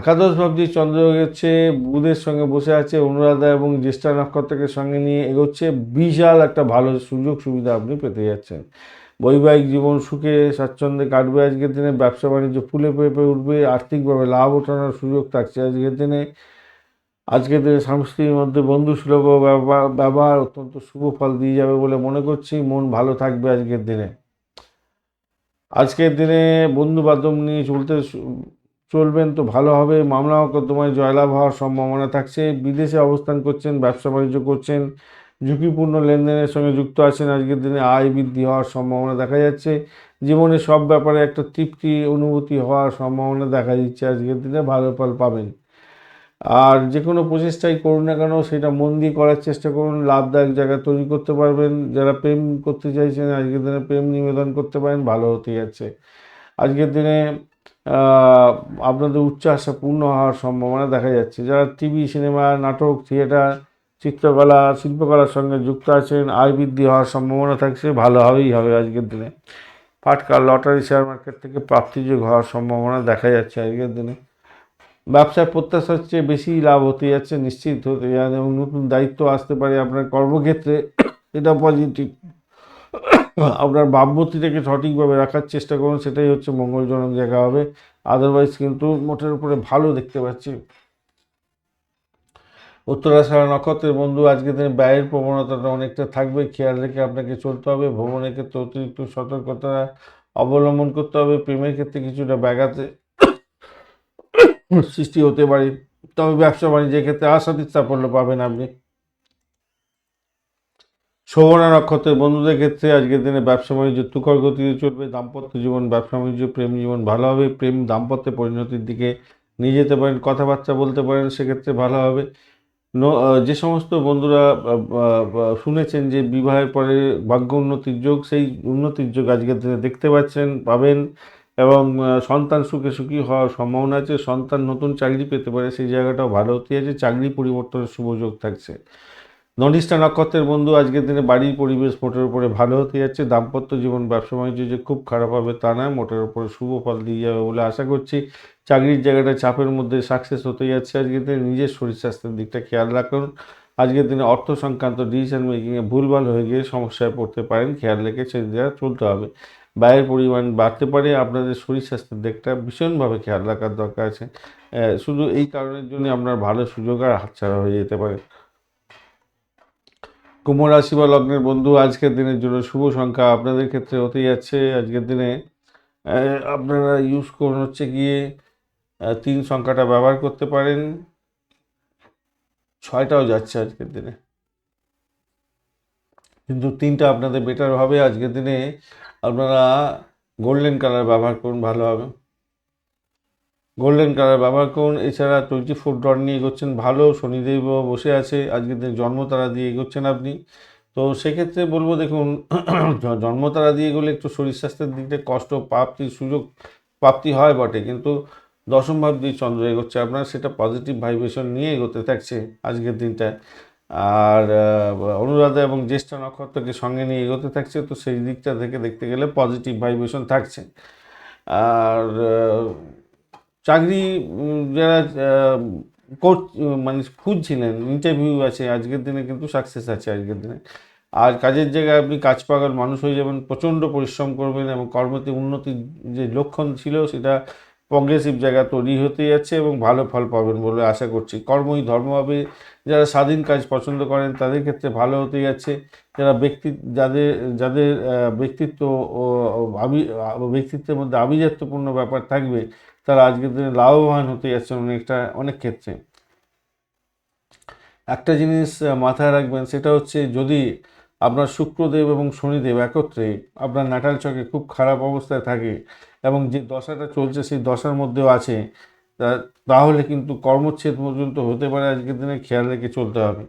একাদশ ভাবটি চন্দ্র এগোচ্ছে, বুধের সঙ্গে বসে আছে, অনুরাধা এবং জ্যেষ্ঠা নক্ষত্রকে সঙ্গে নিয়ে এগোচ্ছে, বিশাল একটা ভালো সুযোগ সুবিধা আপনি পেতে যাচ্ছেন। বৈবাহিক জীবন সুখে স্বাচ্ছন্দ্যে কাটবে আজকের দিনে, ব্যবসা বাণিজ্য ফুলে পেঁপে উঠবে, আর্থিকভাবে লাভ ওঠানোর সুযোগ থাকছে আজকের দিনে। আজকের দিনে স্বামী স্ত্রীর মধ্যে বন্ধু সুলভ ব্যবহার অত্যন্ত শুভ ফল দিয়ে যাবে বলে মনে করছি, মন ভালো থাকবে আজকের দিনে। আজকের দিনে বন্ধু বান্ধব নিয়ে চলবেন তো ভালো হবে। মামলা মোকদ্দমায় জয়লাভ হওয়ার সম্ভাবনা থাকছে। বিদেশে অবস্থান করছেন, ব্যবসা বাণিজ্য করছেন, ঝুঁকিপূর্ণ লেনদেনের সঙ্গে যুক্ত আছেন, আজকের দিনে আয় বৃদ্ধি হওয়ার সম্ভাবনা দেখা যাচ্ছে। জীবনে সব ব্যাপারে একটা তৃপ্তি অনুভূতি হওয়ার সম্ভাবনা দেখা দিচ্ছে, আজকের দিনে ভালো ফল পাবেন। আর যে কোনো প্রচেষ্টাই করুন না কেন সেটা মন দিয়ে করার চেষ্টা করুন, লাভদায়ক জায়গা তৈরি করতে পারবেন। যারা প্রেম করতে চাইছেন আজকের দিনে প্রেম নিবেদন করতে পারেন, ভালো হতে যাচ্ছে আজকের দিনে। আপনাদের উচ্চ আশা পূর্ণ হওয়ার সম্ভাবনা দেখা যাচ্ছে। যারা টিভি সিনেমা নাটক থিয়েটার চিত্রকলা শিল্পকলার সঙ্গে যুক্ত আছেন, আয় বৃদ্ধি হওয়ার সম্ভাবনা থাকছে, ভালোভাবেই হবে আজকের দিনে। ফাটকা লটারি শেয়ার মার্কেট থেকে প্রাপ্তিযোগ হওয়ার সম্ভাবনা দেখা যাচ্ছে আজকের দিনে। ব্যবসায় প্রত্যাশার চেয়ে বেশি লাভ হতে যাচ্ছে, নিশ্চিত হতে যাচ্ছে, এবং নতুন দায়িত্ব আসতে পারে আপনার কর্মক্ষেত্রে, এটা পজিটিভ। আপনার ভাবমূর্তিটাকে সঠিকভাবে রাখার চেষ্টা করুন, সেটাই হচ্ছে মঙ্গলজনক জায়গা হবে। আদারওয়াইজ কিন্তু মোটের উপরে ভালো দেখতে পাচ্ছি। উত্তরাষাঢ়া নক্ষত্রের বন্ধু, আজকের দিনে ব্যয়ের প্রবণতাটা অনেকটা থাকবে, খেয়াল রেখে আপনাকে চলতে হবে। ভ্রমণের ক্ষেত্রে অতিরিক্ত সতর্কতা অবলম্বন করতে হবে। প্রেমের ক্ষেত্রে কিছুটা ব্যাঘাতে সৃষ্টি হতে পারে, তবে ব্যবসা বাণিজ্যের ক্ষেত্রে আশাতীত সাফল্য পাবেন আপনি। শোভনা নক্ষত্রের বন্ধুদের ক্ষেত্রে আজকের দিনে ব্যবসা বাণিজ্য তুখর গতিতে চলবে। দাম্পত্য জীবন, ব্যবসা বাণিজ্য, প্রেম জীবন ভালো হবে। প্রেম দাম্পত্যে পরিণতির দিকে নিয়ে যেতে পারেন, কথাবার্তা বলতে পারেন, সেক্ষেত্রে ভালো হবে। যে সমস্ত বন্ধুরা শুনেছেন যে বিবাহের পরে ভাগ্য উন্নতির যোগ, সেই উন্নতির যোগ আজকের দিনে দেখতে পাবেন, এবং সন্তান সুখে সুখী হওয়ার সম্ভাবনা আছে। সন্তান নতুন চাকরি পেতে পারে, সেই জায়গাটাও ভালো হতে আছে। চাকরি পরিবর্তনের শুভ যোগ থাকছে। ধনিষ্ঠা নক্ষত্রের বন্ধু, আজকের দিনে বাড়ির পরিবেশ মোটের উপরে ভালো হতে যাচ্ছে। দাম্পত্য জীবন, ব্যবসা বাণিজ্য যে খুব খারাপ হবে তা নয়, মোটের উপরে শুভ ফল দিয়ে যাবে বলে আশা করছি। চাকরির জায়গাটা চাপের মধ্যে সাকসেস হতে যাচ্ছে। আজকের দিনে নিজের শরীর স্বাস্থ্যের দিকটা খেয়াল রাখুন। আজকের দিনে অর্থ সংক্রান্ত ডিসিশন মেকিংয়ে ভুলভাল হয়ে গিয়ে সমস্যায় পড়তে পারেন, খেয়াল রেখে সেই জায়গায় চলতে হবে। ব্যয়ের পরিমাণ বাড়তে পারে, আপনাদের শরীর স্বাস্থ্যের দিকটা ভীষণভাবে খেয়াল রাখার দরকার আছে। শুধু এই কারণের জন্য আপনার ভালো সুযোগ আর হাতছাড়া হয়ে যেতে পারে। কুম্ভ রাশি বা লগ্নের বন্ধু, আজকের দিনের জন্য শুভ সংখ্যা আপনাদের ক্ষেত্রে হতে যাচ্ছে আজকের দিনে আপনারা ইউজ করুন হচ্ছে গিয়ে 3 সংখ্যাটা ব্যবহার করতে পারেন। 6টাও যাচ্ছে আজকের দিনে, কিন্তু 3টা আপনাদের বেটার হবে। আজকের দিনে আপনারা গোল্ডেন কালার ব্যবহার করুন, ভালো হবে। গোল্ডেন কালার ব্যবহার করুন। এছাড়া 24 ডট নিয়ে এগোচ্ছেন, ভালো। শনিদেব বসে আছে, আজকের দিন জন্মতারা দিয়ে এগোচ্ছেন আপনি। তো সেক্ষেত্রে বলবো, দেখুন, জন্মতারা দিয়ে এগোলে একটু শরীর স্বাস্থ্যের দিকটা কষ্ট প্রাপ্তির সুযোগ প্রাপ্তি হয় বটে, কিন্তু দশম ভাব দিয়ে চন্দ্র এগোচ্ছে আপনার, সেটা পজিটিভ ভাইব্রেশন নিয়ে এগোতে থাকছে আজকের দিনটা। আর অনুরাধা এবং জ্যেষ্ঠা নক্ষত্রকে সঙ্গে নিয়ে এগোতে থাকছে, তো সেই দিকটা থেকে দেখতে গেলে পজিটিভ ভাইব্রেশন থাকছে। আর চাকরি যারা মানে খুঁজছিলেন, ইন্টারভিউ আছে আজকের দিনে, কিন্তু সাকসেস আছে আজকের দিনে। আর কাজের জায়গায় আপনি কাজ পাগল মানুষ হয়ে যাবেন, প্রচণ্ড পরিশ্রম করবেন, এবং কর্মতে উন্নতির যে লক্ষণ ছিল সেটা প্রগ্রেসিভ জায়গা তৈরি হতে যাচ্ছে, এবং ভালো ফল পাবেন বলে আশা করছি। কর্মই ধর্ম হবে। যারা স্বাধীন কাজ পছন্দ করেন তাদের ক্ষেত্রে ভালো হতে যাচ্ছে। যারা যাদের যাদের ব্যক্তিত্ব ও ব্যক্তিত্বের মধ্যে আভিজাত্যপূর্ণ ব্যাপার থাকবে, তারা আজকের দিনে লাভবান হতে যাচ্ছে অনেক ক্ষেত্রে। একটা জিনিস মাথায় রাখবেন, সেটা হচ্ছে যদি আপনার শুক্রদেব এবং শনিদেব একত্রে আপনার নাটাল চকে খুব খারাপ অবস্থায় থাকে, এবং যে দশাটা চলছে সেই দশার মধ্যেও আছে, তাহলে কিন্তু কর্মচ্ছেদ পর্যন্ত হতে পারে আজকের দিনে, খেয়াল রেখে চলতে হবে।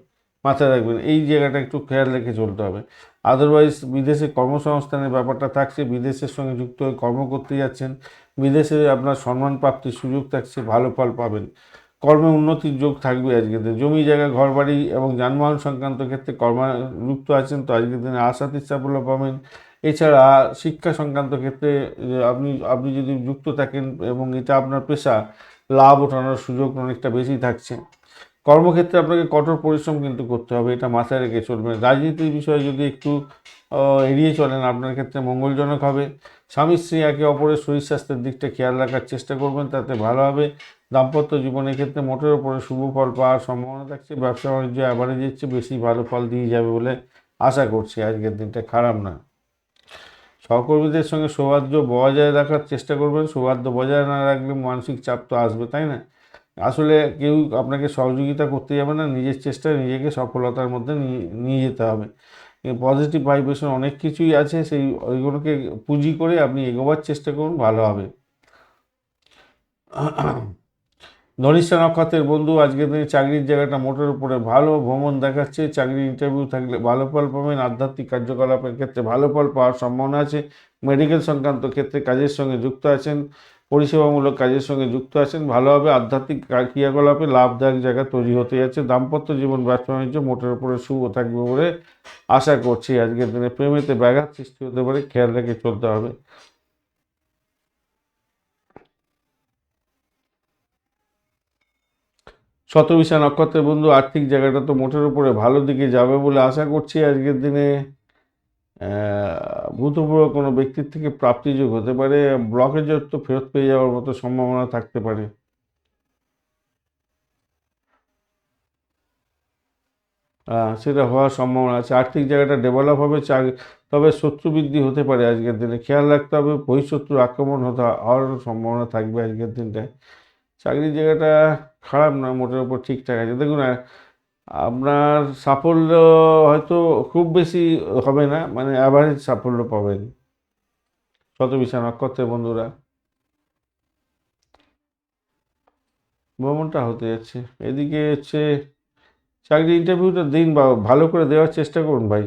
মাথায় রাখবেন, এই জায়গাটা একটু খেয়াল রেখে চলতে হবে। আদারওয়াইজ বিদেশে কর্মসংস্থানের ব্যাপারটা থাকছে, বিদেশের সঙ্গে যুক্ত হয়ে কর্ম করতে যাচ্ছেন, বিদেশে আপনার সম্মান প্রাপ্তির সুযোগ থাকছে, ভালো ফল পাবেন। কর্মে উন্নতির যোগ থাকবে আজকের দিনে। জমি জায়গা, ঘরবাড়ি এবং যানবাহন সংক্রান্ত ক্ষেত্রে কর্মযুক্ত আছেন, তো আজকের দিনে আশাতীত সাফল্য পাবেন। এছাড়া শিক্ষা সংক্রান্ত ক্ষেত্রে আপনি যদি যুক্ত থাকেন এবং এটা আপনার পেশা, লাভ ওঠানোর সুযোগ অনেকটা বেশি থাকছে। কর্মক্ষেত্রে আপনাকে কঠোর পরিশ্রম কিন্তু করতে হবে, এটা মাথায় রেখে চলবেন। রাজনীতির বিষয়ে যদি একটু এড়িয়ে চলেন, আপনার ক্ষেত্রে মঙ্গলজনক হবে। স্বামী স্ত্রী একে অপরের শরীর স্বাস্থ্যের দিকটা খেয়াল রাখার চেষ্টা করবেন, তাতে ভালো হবে। দাম্পত্য জীবনের ক্ষেত্রে মোটের ওপরে শুভ ফল পাওয়ার সম্ভাবনা থাকছে। ব্যবসা বাণিজ্য অ্যাভারেজের চেয়ে বেশি ভালো ফল দিয়ে যাবে বলে আশা করছি। আজকের দিনটা খারাপ না। সহকর্মীদের সঙ্গে সৌহার্দ্য বজায় রাখার চেষ্টা করবেন। সৌহার্দ্য বজায় না রাখলে মানসিক চাপ তো আসবে, তাই না? আসলে কেউ আপনাকে সহযোগিতা করতে যাবে না, নিজের চেষ্টায় নিজেকে সফলতার মধ্যে নিয়ে যেতে হবে। পজিটিভ ভাইব্রেশন অনেক কিছুই আছে, ওইগুলোকে পুঁজি করে আপনি এগোবার চেষ্টা করুন, ভালো হবে। ধনিষ্ঠা নক্ষত্রের বন্ধু, আজকের দিনে চাকরির জায়গাটা মোটের উপরে ভালো। ভ্রমণ দেখাচ্ছে, চাকরির ইন্টারভিউ থাকলে ভালো ফল পাবেন। আধ্যাত্মিক কার্যকলাপের ক্ষেত্রে ভালো ফল পাওয়ার সম্ভাবনা আছে। মেডিকেল সংক্রান্ত ক্ষেত্রে কাজের সঙ্গে যুক্ত আছেন, পরিষেবামূলক কাজের সঙ্গে যুক্ত আছেন, ভালোভাবে আধ্যাত্মিক ক্রিয়াকলাপে লাভদায়ক জায়গা তৈরি হতে যাচ্ছে। দাম্পত্য জীবন ব্যবসা বাণিজ্য মোটের উপরে শুভ থাকবে বলে আশা করছি। আজকের দিনে প্রেমেতে ব্যাঘাত সৃষ্টি হতে পারে, খেয়াল রেখে চলতে হবে। শতবিশা নক্ষত্রের বন্ধু, আর্থিক জায়গাটা তো মোটের উপরে ভালো দিকে যাবে বলে আশা করছি। আজকের দিনে ভূতপূর্ব কোনো ব্যক্তির থেকে প্রাপ্তিযোগ হতে পারে, ব্লকেজের তো ফেরত পেয়ে যাওয়ার মতো সম্ভাবনা থাকতে পারে। সেটা হওয়ার সম্ভাবনা আছে। আর্থিক জায়গাটা ডেভেলপ হবে, তবে শত্রু বৃদ্ধি হতে পারে আজকের দিনে, খেয়াল রাখতে হবে। বহিঃশত্রুর আক্রমণ হওয়ার সম্ভাবনা থাকবে আজকের দিনটায়। চাকরির জায়গাটা খারাপ না, মোটের উপর ঠিকঠাক আছে। দেখুন, আপনার সাফল্য হয়তো খুব বেশি হবে না, মানে অ্যাভারেজ সাফল্য পাবেন শতবিশা নক্ষত্রের বন্ধুরা। ভ্রমণটা হতে যাচ্ছে এদিকে হচ্ছে, চাকরি ইন্টারভিউটা দিন বা ভালো করে দেওয়ার চেষ্টা করুন ভাই।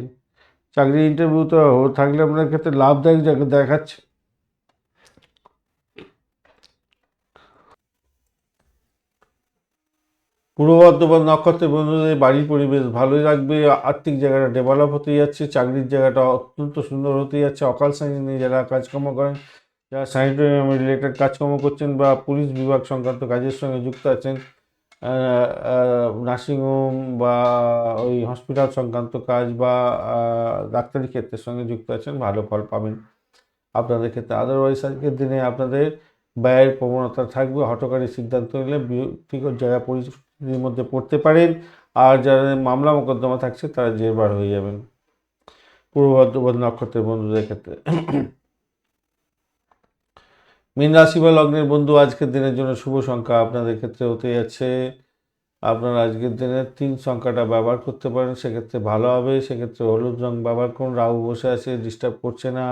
চাকরি ইন্টারভিউ তো থাকলে আপনার ক্ষেত্রে লাভদায়ক জায়গা দেখাচ্ছে। পূর্ব বর্ধমান নক্ষত্রের বন্ধুদের বাড়ির পরিবেশ ভালোই লাগবে, আর্থিক জায়গাটা ডেভেলপ হতে যাচ্ছে, চাকরির জায়গাটা অত্যন্ত সুন্দর হতে যাচ্ছে। অকাল সাইন নিয়ে যারা কাজকর্ম করেন, যারা স্যানিটোরিয়াম রিলেটেড কাজকর্ম করছেন বা পুলিশ বিভাগ সংক্রান্ত কাজের সঙ্গে যুক্ত আছেন, নার্সিংহোম বা ওই হসপিটাল সংক্রান্ত কাজ বা ডাক্তারি ক্ষেত্রের সঙ্গে যুক্ত আছেন, ভালো ফল পাবেন আপনাদের ক্ষেত্রে। আদারওয়াইজ আজকের দিনে আপনাদের ব্যয়ের প্রবণতা থাকবে, হঠকারী সিদ্ধান্ত নিলে বিকট জায়গা পরিস্থিতির মধ্যে পড়তে পারেন। আর যারা মামলা মোকদ্দমা থাকছে তারা জেরবার হয়ে যাবেন পূর্ব বর্ধমান নক্ষত্রের বন্ধুদের ক্ষেত্রে। মীন রাশি বা লগ্নের বন্ধু, আজকের দিনের জন্য শুভ সংখ্যা আপনাদের ক্ষেত্রে হতে যাচ্ছে, আপনারা আজকের দিনে 3 সংখ্যাটা ব্যবহার করতে পারেন, সেক্ষেত্রে ভালো হবে। সেক্ষেত্রে হলুদ রং ব্যবহার করুন। রাহু বসে আছে, ডিস্টার্ব করছে না,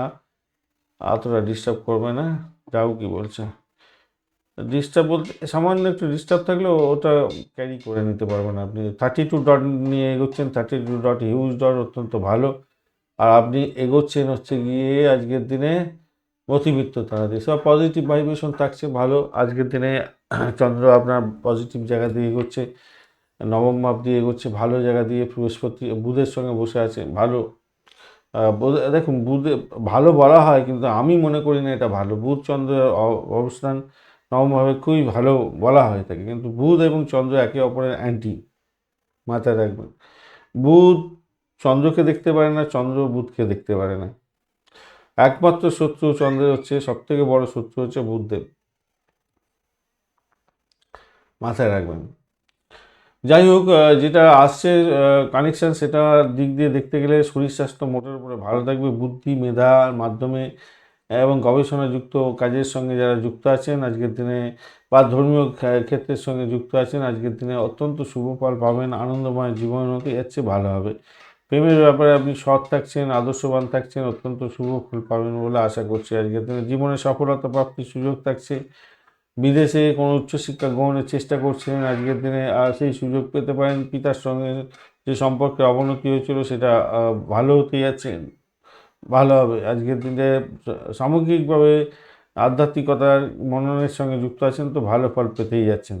অতটা ডিস্টার্ব করবে না। রাহু কি বলছে, ডিস্টার্ব বলতে সামান্য একটু ডিস্টার্ব থাকলেও ওটা ক্যারি করে নিতে পারবেন আপনি। 32 ডট নিয়ে এগোচ্ছেন, 32 ডট হিউজ ডট, অত্যন্ত ভালো। আর আপনি এগোচ্ছেন হচ্ছে গিয়ে আজকের দিনে মতিবৃত্ত তারা দিয়ে, সব পজিটিভ ভাইব্রেশন থাকছে ভালো। আজকের দিনে চন্দ্র আপনার পজিটিভ জায়গা দিয়ে এগোচ্ছে, নবম ভাব দিয়ে এগোচ্ছে, ভালো জায়গা দিয়ে। বৃহস্পতি বুধের সঙ্গে বসে আছে, ভালো। দেখুন, বুধে ভালো বলা হয়, কিন্তু আমি মনে করি না এটা ভালো। বুধ চন্দ্রের অবস্থান নবমভাবে খুবই ভালো বলা হয়ে থাকে, কিন্তু বুধ এবং চন্দ্র একে অপরের অ্যান্টি, মাথায় রাখবেন। বুধ চন্দ্রকে দেখতে পারে না, চন্দ্র বুধকে দেখতে পারে না। একমাত্র শত্রু চন্দ্রের হচ্ছে, সবথেকে বড় শত্রু হচ্ছে বুধদেব, মাথায় রাখবেন। যাই হোক, যেটা আসছে কানেকশান, সেটা দিক দিয়ে দেখতে গেলে শরীর স্বাস্থ্য মোটের উপরে ভালো থাকবে। বুদ্ধি মেধার মাধ্যমে এবং গবেষণাযুক্ত কাজের সঙ্গে যারা যুক্ত আছেন আজকের দিনে, বা ধর্মীয় ক্ষেত্রের সঙ্গে যুক্ত আছেন, আজকের দিনে অত্যন্ত শুভ ফল পাবেন। আনন্দময় জীবন হতে যাচ্ছে, ভালো হবে। প্রেমের ব্যাপারে আপনি সৎ থাকছেন, আদর্শবান থাকছেন, অত্যন্ত শুভ ফল পাবেন বলে আশা করছি। আজকের দিনে জীবনে সফলতা প্রাপ্তির সুযোগ থাকছে। বিদেশে কোনো উচ্চশিক্ষা গ্রহণের চেষ্টা করছিলেন, আজকের দিনে সেই সুযোগ পেতে পারেন। পিতার সঙ্গে যে সম্পর্কের অবনতি হয়েছিল সেটা ভালো হতে যাচ্ছে, ভালো হবে। আজকের দিনে সামগ্রিকভাবে আধ্যাত্মিকতার মননের সঙ্গে যুক্ত আছেন তো ভালো ফল পেতেই যাচ্ছেন।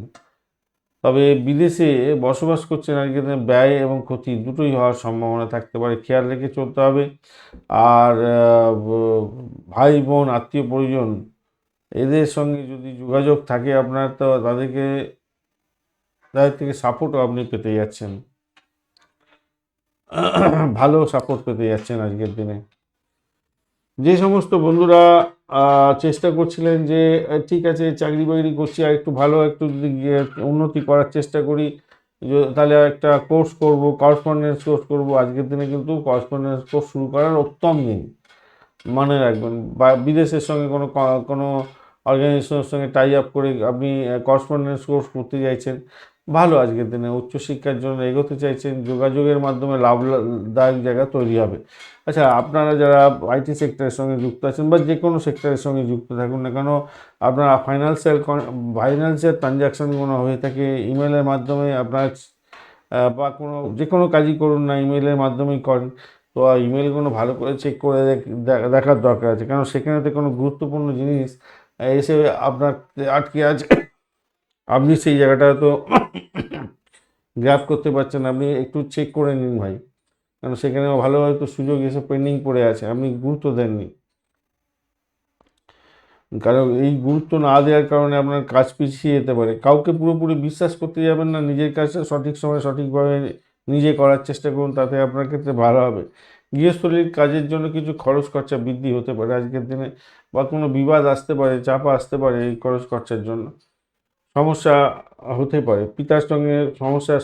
তবে বিদেশে বসবাস করছেন, আজকের দিনে ব্যয় এবং ক্ষতি দুটোই হওয়ার সম্ভাবনা থাকতে পারে, খেয়াল রেখে চলতে হবে। আর ভাই বোন আত্মীয় পরিজন এদের সঙ্গে যদি যোগাযোগ থাকে আপনার, তো তাদের থেকে সাপোর্টও আপনি পেতে যাচ্ছেন, ভালো সাপোর্ট পেতে যাচ্ছেন আজকের দিনে। যে সমস্ত বন্ধুরা চেষ্টা করছিলেন যে ঠিক আছে চাকরি বাকরি করছি, আর একটু ভালো একটু যদি উন্নতি করার চেষ্টা করি, তাহলে একটা কোর্স করব, করসপন্ডেন্স কোর্স করব, আজকের দিনে কিন্তু করসপন্ডেন্স কোর্স শুরু করার উত্তম দিন, মনে রাখবেন। বা বিদেশের সঙ্গে কোনো অর্গানাইজেশনের সঙ্গে টাই আপ করে আপনি করসপন্ডেন্স কোর্স করতে চাইছেন, ভালো। আজকের দিনে উচ্চশিক্ষার জন্য এগোতে চাইছেন, যোগাযোগের মাধ্যমে লাভদায়ক জায়গা তৈরি হবে। আচ্ছা, আপনারা যারা আইটি সেক্টরের সঙ্গে যুক্ত আছেন বা যে কোনো সেক্টরের সঙ্গে যুক্ত থাকুন না কেন, আপনারা ফাইন্যান্সিয়াল ট্রানজ্যাকশানগুলো হয়ে থাকে ইমেলের মাধ্যমে, আপনার বা যে কোনো কাজই করুন না ইমেলের মাধ্যমেই করেন, তো ইমেলগুলো ভালো করে চেক করে দেখার দরকার আছে, কারণ সেখানে তো কোনো গুরুত্বপূর্ণ জিনিস এসে আপনার আটকে আছে, আপনি সেই জায়গাটা তো গ্র্যাব করতে পারছেন, আপনি একটু চেক করে নিন ভাই, কারণ সেখানে ভালো হয়তো সুযোগ এসে পেন্ডিং পড়ে আছে, আপনি গুরুত্ব দেননি। কারণ এই গুরুত্ব না দেওয়ার কারণে আপনার কাজ পিছিয়ে যেতে পারে। কাউকে পুরোপুরি বিশ্বাস করতে যাবেন না, নিজের কাজটা সঠিক সময়ে সঠিকভাবে নিজে করার চেষ্টা করুন, তাতে আপনার ক্ষেত্রে ভালো হবে। গৃহস্থলীর কাজের জন্য কিছু খরচ খরচা বৃদ্ধি হতে পারে আজকের দিনে, বা কোনো বিবাদ আসতে পারে, চাপ আসতে পারে, এই খরচ খরচার জন্য সমস্যা হতে পারে। পিতার সঙ্গে সমস্যা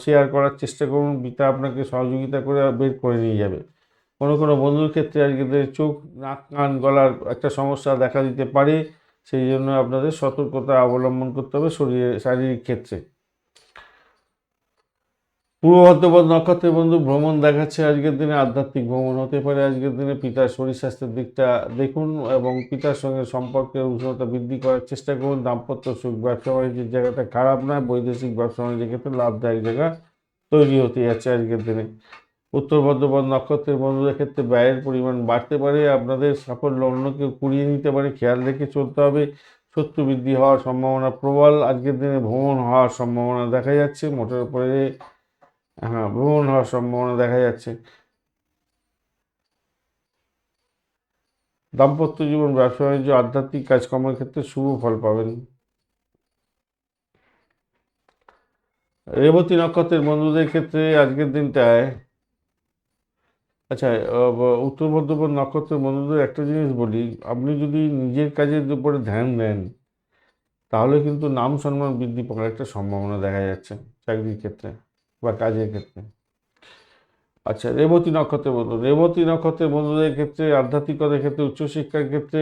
শেয়ার করার চেষ্টা করুন, পিতা আপনাকে সহযোগিতা করে বের করে নিয়ে যাবে। কোনো কোনো বন্ধুর ক্ষেত্রে আজকে চোখ, নাক, কান, গলার একটা সমস্যা দেখা দিতে পারে, সেই জন্য আপনাদের সতর্কতা অবলম্বন করতে হবে শারীরিক ক্ষেত্রে। পূর্ব ভাদ্রপদ নক্ষত্রের বন্ধু ভ্রমণ দেখাচ্ছে আজকের দিনে, আধ্যাত্মিক ভ্রমণ হতে পারে আজকের দিনে। পিতার শরীর স্বাস্থ্যের দিকটা দেখুন এবং পিতার সঙ্গে সম্পর্কের উষ্ণতা বৃদ্ধি করার চেষ্টা করুন। দাম্পত্য সুখ, ব্যবসা বাণিজ্যের জায়গাটা খারাপ নয়, বৈদেশিক ব্যবসা বাণিজ্যের ক্ষেত্রে লাভদায়ক জায়গা তৈরি হতে যাচ্ছে আজকের দিনে। উত্তর ভাদ্রপদ নক্ষত্রের বন্ধুদের ক্ষেত্রে ব্যয়ের পরিমাণ বাড়তে পারে, আপনাদের সাফল্য অন্য কেউ কুড়িয়ে নিতে পারে, খেয়াল রেখে চলতে হবে। শত্রু বৃদ্ধি হওয়ার সম্ভাবনা প্রবল, আজকের দিনে ভ্রমণ হওয়ার সম্ভাবনা দেখা যাচ্ছে মোটের উপরে। হ্যাঁ, ভ্রমণ হওয়ার সম্ভাবনা দেখা যাচ্ছে। দাম্পত্য জীবন, ব্যবসা বাণিজ্য, আধ্যাত্মিক কাজকর্মের ক্ষেত্রে শুভ ফল পাবেন। রেবতী নক্ষত্রের বন্ধুদের ক্ষেত্রে আজকের দিনটায়, আচ্ছা, উত্তর ভাদ্রপদ নক্ষত্রের বন্ধুদের একটা জিনিস বলি, আপনি যদি নিজের কাজের উপরে ধ্যান দেন, তাহলে কিন্তু নাম সম্মান বৃদ্ধি পাওয়ার একটা সম্ভাবনা দেখা যাচ্ছে চাকরির ক্ষেত্রে বা কাজের ক্ষেত্রে। আচ্ছা, রেবতী নক্ষত্রের বন্ধুদের ক্ষেত্রে আধ্যাত্মিকতার ক্ষেত্রে, উচ্চশিক্ষার ক্ষেত্রে,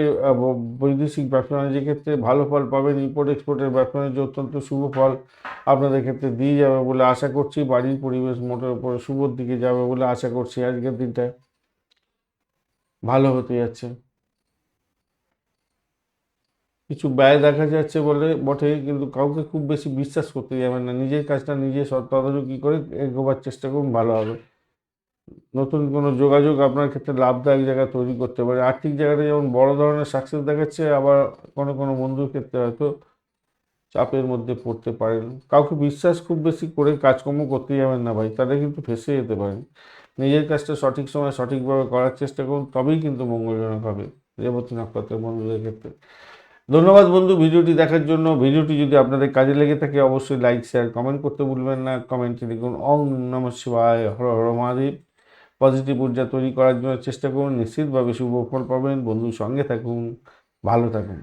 বৈদেশিক ব্যবসা বাণিজ্যের ক্ষেত্রে ভালো ফল পাবেন। ইম্পোর্ট এক্সপোর্টের ব্যবসা বাণিজ্য অত্যন্ত শুভ ফল আপনাদের ক্ষেত্রে দিয়ে যাবে বলে আশা করছি। বাড়ির পরিবেশ মোটের উপরে শুভর দিকে যাবে বলে আশা করছি। আজকের দিনটা ভালো হতে যাচ্ছে। কিছু ব্যয় দেখা যাচ্ছে বলে বটে, কিন্তু কাউকে খুব বেশি বিশ্বাস করতে যাবেন না, নিজের কাজটা নিজে তদারকি করে এগোবার চেষ্টা করুন, ভালো হবে। নতুন কোনো যোগাযোগ আপনার ক্ষেত্রে লাভদায়ক জায়গা তৈরি করতে পারে। আর্থিক জায়গাটা যেমন বড় ধরনের সাকসেস দেখাচ্ছে, আবার কোনো কোনো বন্ধুর ক্ষেত্রে হয়তো চাপের মধ্যে পড়তে পারেন। কাউকে বিশ্বাস খুব বেশি করে কাজকর্ম করতে যাবেন না ভাই, তাহলে কিন্তু ফেঁসে যেতে পারেন। নিজের কাজটা সঠিক সময় সঠিকভাবে করার চেষ্টা করুন, তবেই কিন্তু মঙ্গলজনক হবে রেবতী নক্ষত্রের বন্ধুদের ক্ষেত্রে। ধন্যবাদ বন্ধু ভিডিওটি দেখার জন্য। ভিডিওটি যদি আপনাদের কাজে লেগে থাকে অবশ্যই লাইক, শেয়ার, কমেন্ট করতে ভুলবেন না। কমেন্টে লিখুন ওং নমঃ শিবায়, হর হর মহাদেব। পজিটিভ ঊর্জা তৈরি করার জন্য চেষ্টা করুন, নিশ্চিতভাবে শুভ ফল পাবেন। বন্ধুর সঙ্গে থাকুন, ভালো থাকুন।